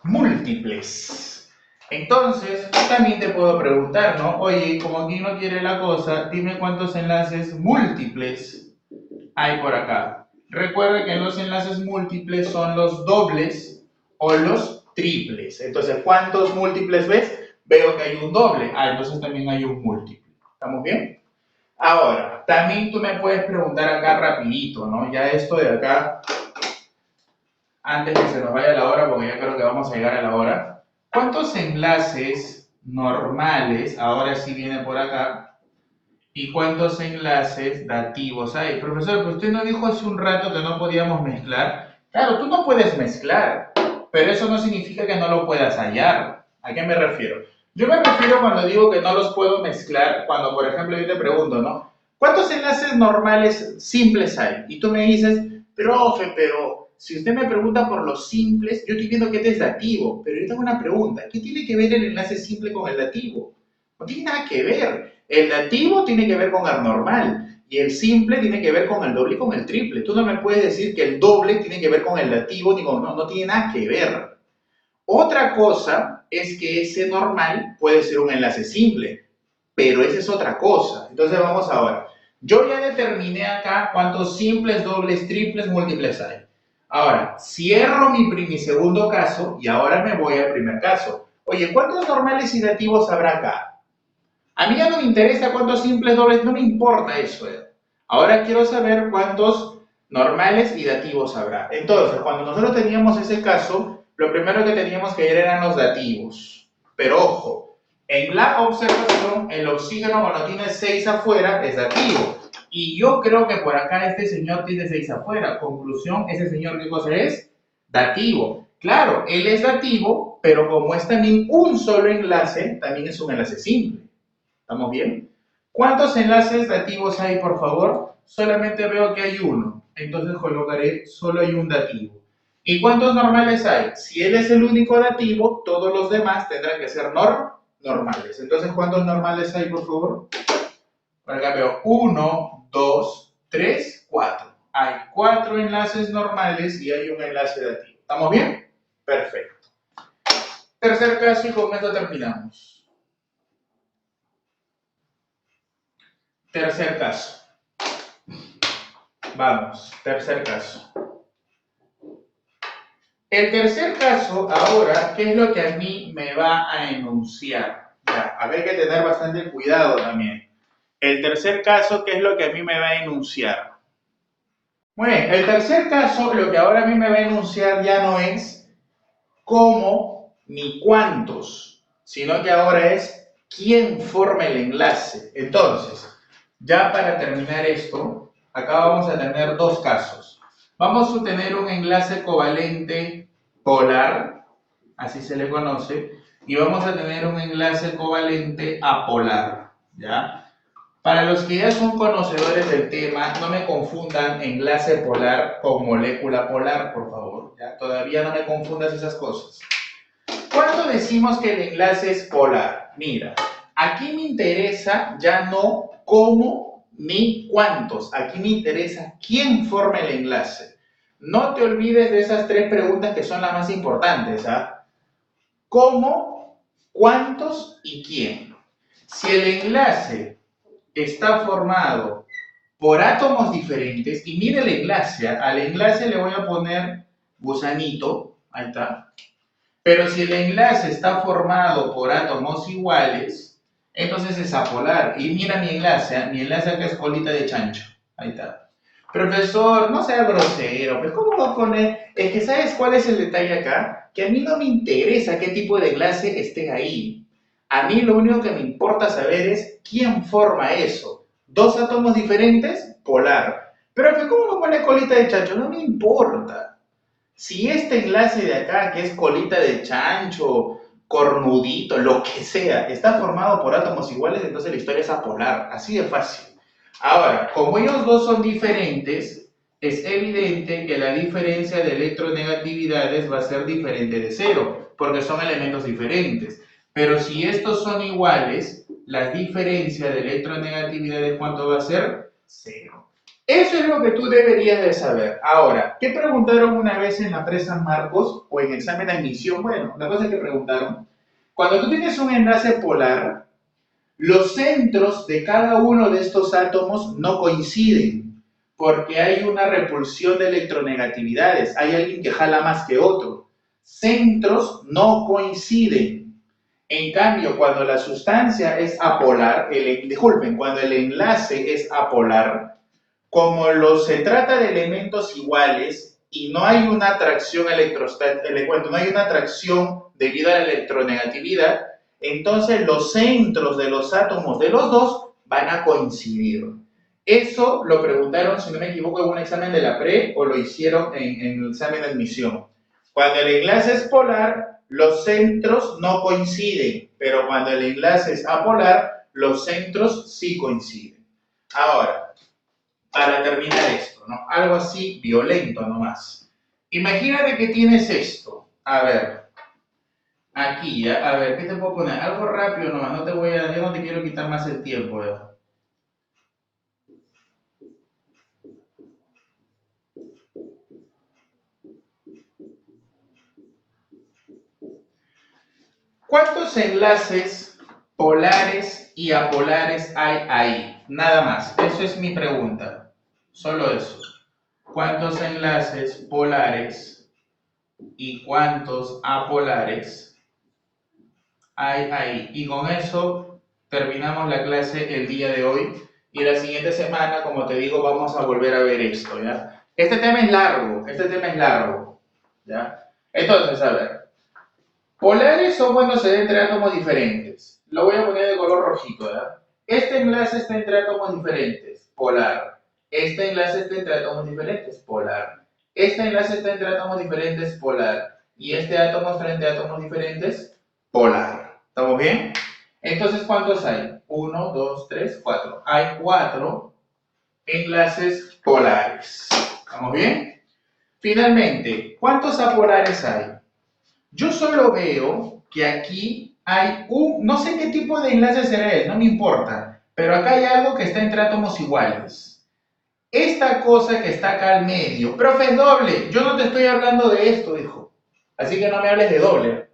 Múltiples. Entonces, también te puedo preguntar, ¿no? Oye, como aquí no quiere la cosa, dime cuántos enlaces múltiples hay por acá. Recuerda que los enlaces múltiples son los dobles o los triples. Entonces, ¿cuántos múltiples ves? Veo que hay un doble. Ah, entonces también hay un múltiple. ¿Estamos bien? Ahora, también tú me puedes preguntar acá rapidito, ¿no? Ya esto de acá, antes que se nos vaya la hora, porque ya creo que vamos a llegar a la hora. ¿Cuántos enlaces normales, ahora sí viene por acá, y cuántos enlaces dativos hay? Profesor, pues usted nos dijo hace un rato que no podíamos mezclar. Claro, tú no puedes mezclar, pero eso no significa que no lo puedas hallar. ¿A qué me refiero? Yo me refiero cuando digo que no los puedo mezclar, cuando por ejemplo yo te pregunto, ¿no? ¿Cuántos enlaces normales simples hay? Y tú me dices, profe, pero si usted me pregunta por los simples, yo estoy viendo que este es dativo, pero yo tengo una pregunta, ¿qué tiene que ver el enlace simple con el dativo? No tiene nada que ver. El dativo tiene que ver con el normal y el simple tiene que ver con el doble y con el triple. Tú no me puedes decir que el doble tiene que ver con el dativo, ni con, no tiene nada que ver. Otra cosa es que ese normal puede ser un enlace simple, pero esa es otra cosa. Entonces vamos ahora. Yo ya determiné acá cuántos simples, dobles, triples, múltiples hay. Ahora, cierro mi segundo caso y ahora me voy al primer caso. Oye, ¿cuántos normales y dativos habrá acá? A mí ya no me interesa cuántos simples, dobles, no me importa eso. Ahora quiero saber cuántos normales y dativos habrá. Entonces, cuando nosotros teníamos ese caso, lo primero que teníamos que ver eran los dativos. Pero ojo, en la observación, el oxígeno cuando tiene 6 afuera es dativo. Y yo creo que por acá este señor tiene 6 afuera. Conclusión, ese señor, ¿qué cosa es? Dativo. Claro, él es dativo, pero como es también un solo enlace, también es un enlace simple. ¿Estamos bien? ¿Cuántos enlaces dativos hay, por favor? solamente veo que hay uno, entonces colocaré solo hay un dativo. ¿Y cuántos normales hay? Si él es el único dativo, todos los demás tendrán que ser normales. Entonces, ¿cuántos normales hay, por favor? Por acá veo 1, 2, 3, 4. Hay 4 enlaces normales y hay un enlace dativo. ¿Estamos bien? Perfecto. Tercer caso y con esto terminamos. Tercer caso. Vamos, tercer caso. El tercer caso, ahora, ¿qué es lo que a mí me va a enunciar? Ya, hay que tener bastante cuidado también. El tercer caso, ¿qué es lo que a mí me va a enunciar? Muy bien, el tercer caso, lo que ahora a mí me va a enunciar ya no es cómo ni cuántos, sino que ahora es quién forma el enlace. Entonces, ya para terminar esto, acá vamos a tener dos casos. Vamos a tener un enlace covalente polar, así se le conoce, y vamos a tener un enlace covalente apolar, ¿ya? Para los que ya son conocedores del tema, no me confundan enlace polar con molécula polar, por favor, ¿ya? Todavía no me confundas esas cosas. ¿Cuándo decimos que el enlace es polar? Mira, aquí me interesa ya no cómo ni cuántos, aquí me interesa quién forma el enlace. No te olvides de esas tres preguntas que son las más importantes, ¿ah? ¿Cómo, cuántos y quién? Si el enlace está formado por átomos diferentes, y mire el enlace, al enlace le voy a poner gusanito, ahí está. Pero si el enlace está formado por átomos iguales, entonces es apolar. Y mira mi enlace acá es colita de chancho. Ahí está. Profesor, no sea grosero, pues ¿cómo va a poner? Es que ¿sabes cuál es el detalle acá? Que a mí no me interesa qué tipo de enlace esté ahí. A mí lo único que me importa saber es quién forma eso. ¿Dos átomos diferentes? Polar. Pero ¿cómo me pone colita de chancho? No me importa. Si este enlace de acá, que es colita de chancho, cornudito, lo que sea, está formado por átomos iguales, entonces la historia es apolar. Así de fácil. Ahora, como ellos dos son diferentes, es evidente que la diferencia de electronegatividades va a ser diferente de cero, porque son elementos diferentes. Pero si estos son iguales, la diferencia de electronegatividades, ¿cuánto va a ser? Cero. Eso es lo que tú deberías de saber. Ahora, ¿qué preguntaron una vez en la presa San Marcos o en examen de admisión? Bueno, la cosa es que preguntaron, cuando tú tienes un enlace polar, los centros de cada uno de estos átomos no coinciden, porque hay una repulsión de electronegatividades, hay alguien que jala más que otro. Centros no coinciden. En cambio, cuando la sustancia es apolar, cuando el enlace es apolar, como se trata de elementos iguales y no hay una atracción no hay una atracción debido a la electronegatividad, entonces los centros de los átomos de los dos van a coincidir. Eso lo preguntaron, si no me equivoco, en un examen de la pre o lo hicieron en el examen de admisión. Cuando el enlace es polar, los centros no coinciden, pero cuando el enlace es apolar, los centros sí coinciden. Ahora, para terminar esto, ¿no? Algo así violento nomás. Imagínate que tienes esto. A ver, aquí, ¿ya? A ver, ¿qué te puedo poner? Algo rápido nomás, yo no te quiero quitar más el tiempo, ¿ya? ¿Cuántos enlaces polares y apolares hay ahí? Nada más, eso es mi pregunta. Solo eso. ¿Cuántos enlaces polares y cuántos apolares hay ahí? Y con eso terminamos la clase el día de hoy. Y la siguiente semana, como te digo, vamos a volver a ver esto, ¿ya? Este tema es largo, ¿ya? Entonces, a ver. Polares son cuando se da entre átomos diferentes. Lo voy a poner de color rojito, ¿verdad? Este enlace está entre átomos diferentes, polar. Este enlace está entre átomos diferentes, polar. Este enlace está entre átomos diferentes, polar. Y este átomo está entre átomos diferentes, polar. ¿Estamos bien? Entonces, ¿cuántos hay? 1, 2, 3, 4. Hay 4 enlaces polares. ¿Estamos bien? Finalmente, ¿cuántos apolares hay? Yo solo veo que aquí hay no sé qué tipo de enlace será, no me importa, pero acá hay algo que está entre átomos iguales. Esta cosa que está acá al medio, profe, es doble. Yo no te estoy hablando de esto, hijo. Así que no me hables de doble.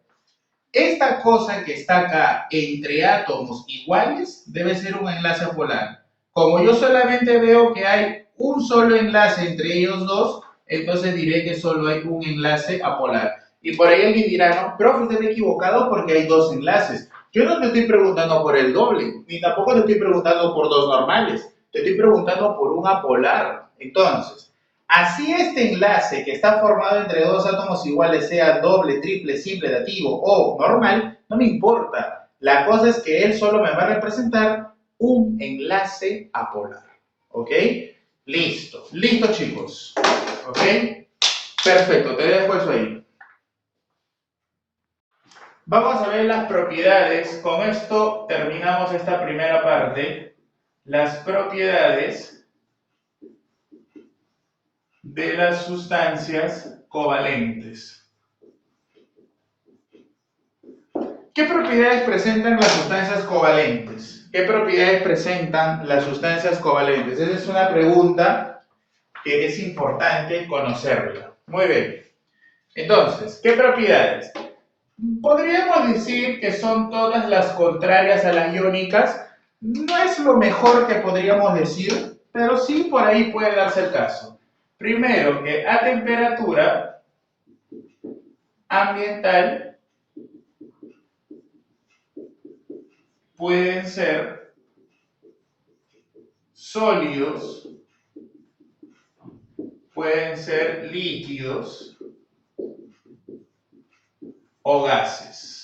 Esta cosa que está acá entre átomos iguales debe ser un enlace polar. Como yo solamente veo que hay un solo enlace entre ellos dos, entonces diré que solo hay un enlace apolar. Y por ahí alguien dirá, no, profe, usted está equivocado porque hay dos enlaces. Yo no te estoy preguntando por el doble, ni tampoco te estoy preguntando por dos normales. Te estoy preguntando por un apolar. Entonces, así este enlace que está formado entre dos átomos iguales, sea doble, triple, simple, dativo o normal, no me importa. La cosa es que él solo me va a representar un enlace apolar. ¿Ok? Listo. Listo, chicos. ¿Ok? Perfecto, te dejo eso ahí. Vamos a ver las propiedades. Con esto terminamos esta primera parte. Las propiedades de las sustancias covalentes. ¿Qué propiedades presentan las sustancias covalentes? ¿Qué propiedades presentan las sustancias covalentes? Esa es una pregunta que es importante conocerla. Muy bien. Entonces, ¿qué propiedades? Podríamos decir que son todas las contrarias a las iónicas. No es lo mejor que podríamos decir, pero sí por ahí puede darse el caso. Primero, que a temperatura ambiental pueden ser sólidos, pueden ser líquidos o gases.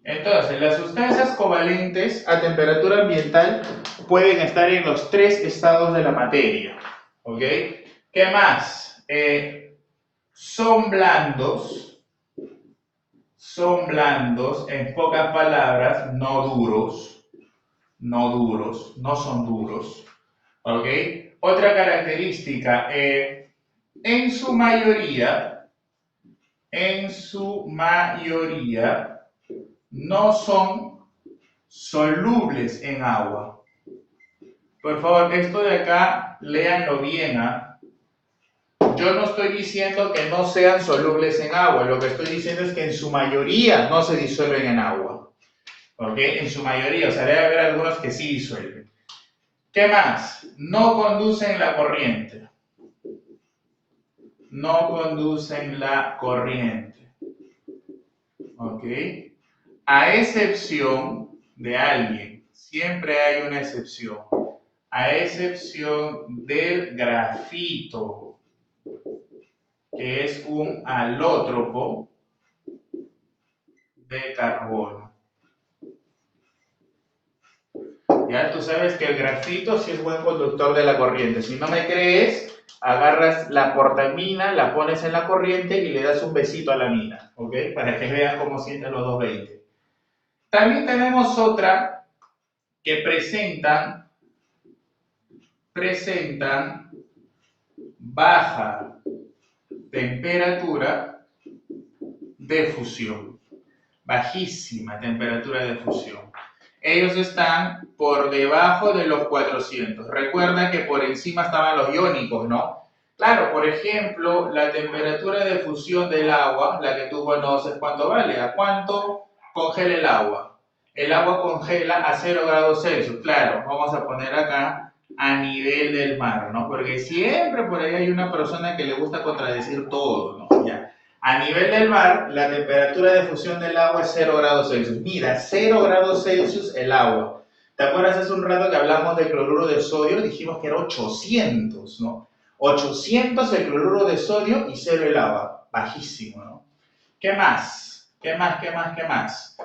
Entonces, las sustancias covalentes a temperatura ambiental pueden estar en los tres estados de la materia. ¿Ok? ¿Qué más? Son blandos, en pocas palabras, no duros, no son duros. ¿Ok? Otra característica, en su mayoría, no son solubles en agua. Por favor, esto de acá, léanlo bien, ¿ah? Yo no estoy diciendo que no sean solubles en agua, lo que estoy diciendo es que en su mayoría no se disuelven en agua. ¿Ok? En su mayoría, o sea, debe haber algunos que sí disuelven. ¿Qué más? No conducen la corriente. No conducen la corriente. ¿Ok? A excepción de alguien, siempre hay una excepción, a excepción del grafito, que es un alótropo de carbono. Ya tú sabes que el grafito sí es buen conductor de la corriente. Si no me crees, agarras la portamina, la pones en la corriente y le das un besito a la mina, ¿ok? Para que veas cómo sienten los 220. También tenemos otra que presentan baja temperatura de fusión, bajísima temperatura de fusión. Ellos están por debajo de los 400. Recuerda que por encima estaban los iónicos, ¿no? Claro, por ejemplo, la temperatura de fusión del agua, la que tú conoces, ¿cuánto vale? ¿A cuánto congela el agua? El agua congela a 0 grados Celsius. Claro, vamos a poner acá a nivel del mar, ¿no? Porque siempre por ahí hay una persona que le gusta contradecir todo, ¿no? Ya. A nivel del mar, la temperatura de fusión del agua es 0 grados Celsius. Mira, 0 grados Celsius el agua. ¿Te acuerdas hace un rato que hablamos del cloruro de sodio? Dijimos que era 800, ¿no? 800 el cloruro de sodio y 0 el agua. Bajísimo, ¿no? ¿Qué más? ¿Qué más?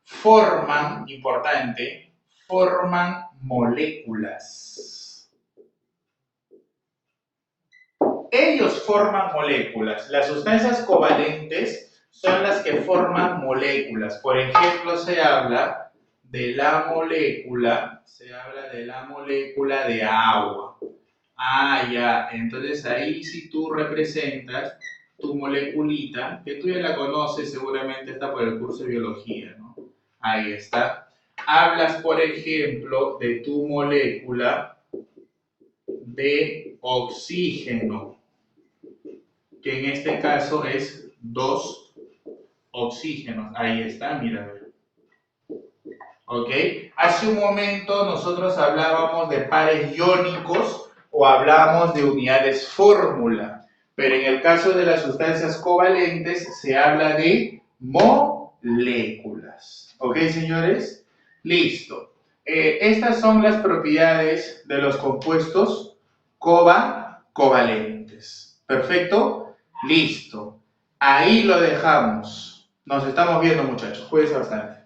Forman, importante, forman moléculas. Ellos forman moléculas. Las sustancias covalentes son las que forman moléculas. Por ejemplo, se habla de la molécula, se habla de la molécula de agua. Ah, ya, entonces ahí si tú representas tu moleculita, que tú ya la conoces, seguramente está por el curso de biología, ¿no? Ahí está. Hablas, por ejemplo, de tu molécula de oxígeno, que en este caso es 2 oxígenos. Ahí está, mira. ¿Ok? Hace un momento nosotros hablábamos de pares iónicos o hablábamos de unidades fórmula, pero en el caso de las sustancias covalentes se habla de moléculas. ¿Ok, señores? Listo. Estas son las propiedades de los compuestos covalentes. ¿Perfecto? Listo. Ahí lo dejamos. Nos estamos viendo, muchachos. Cuídense bastante.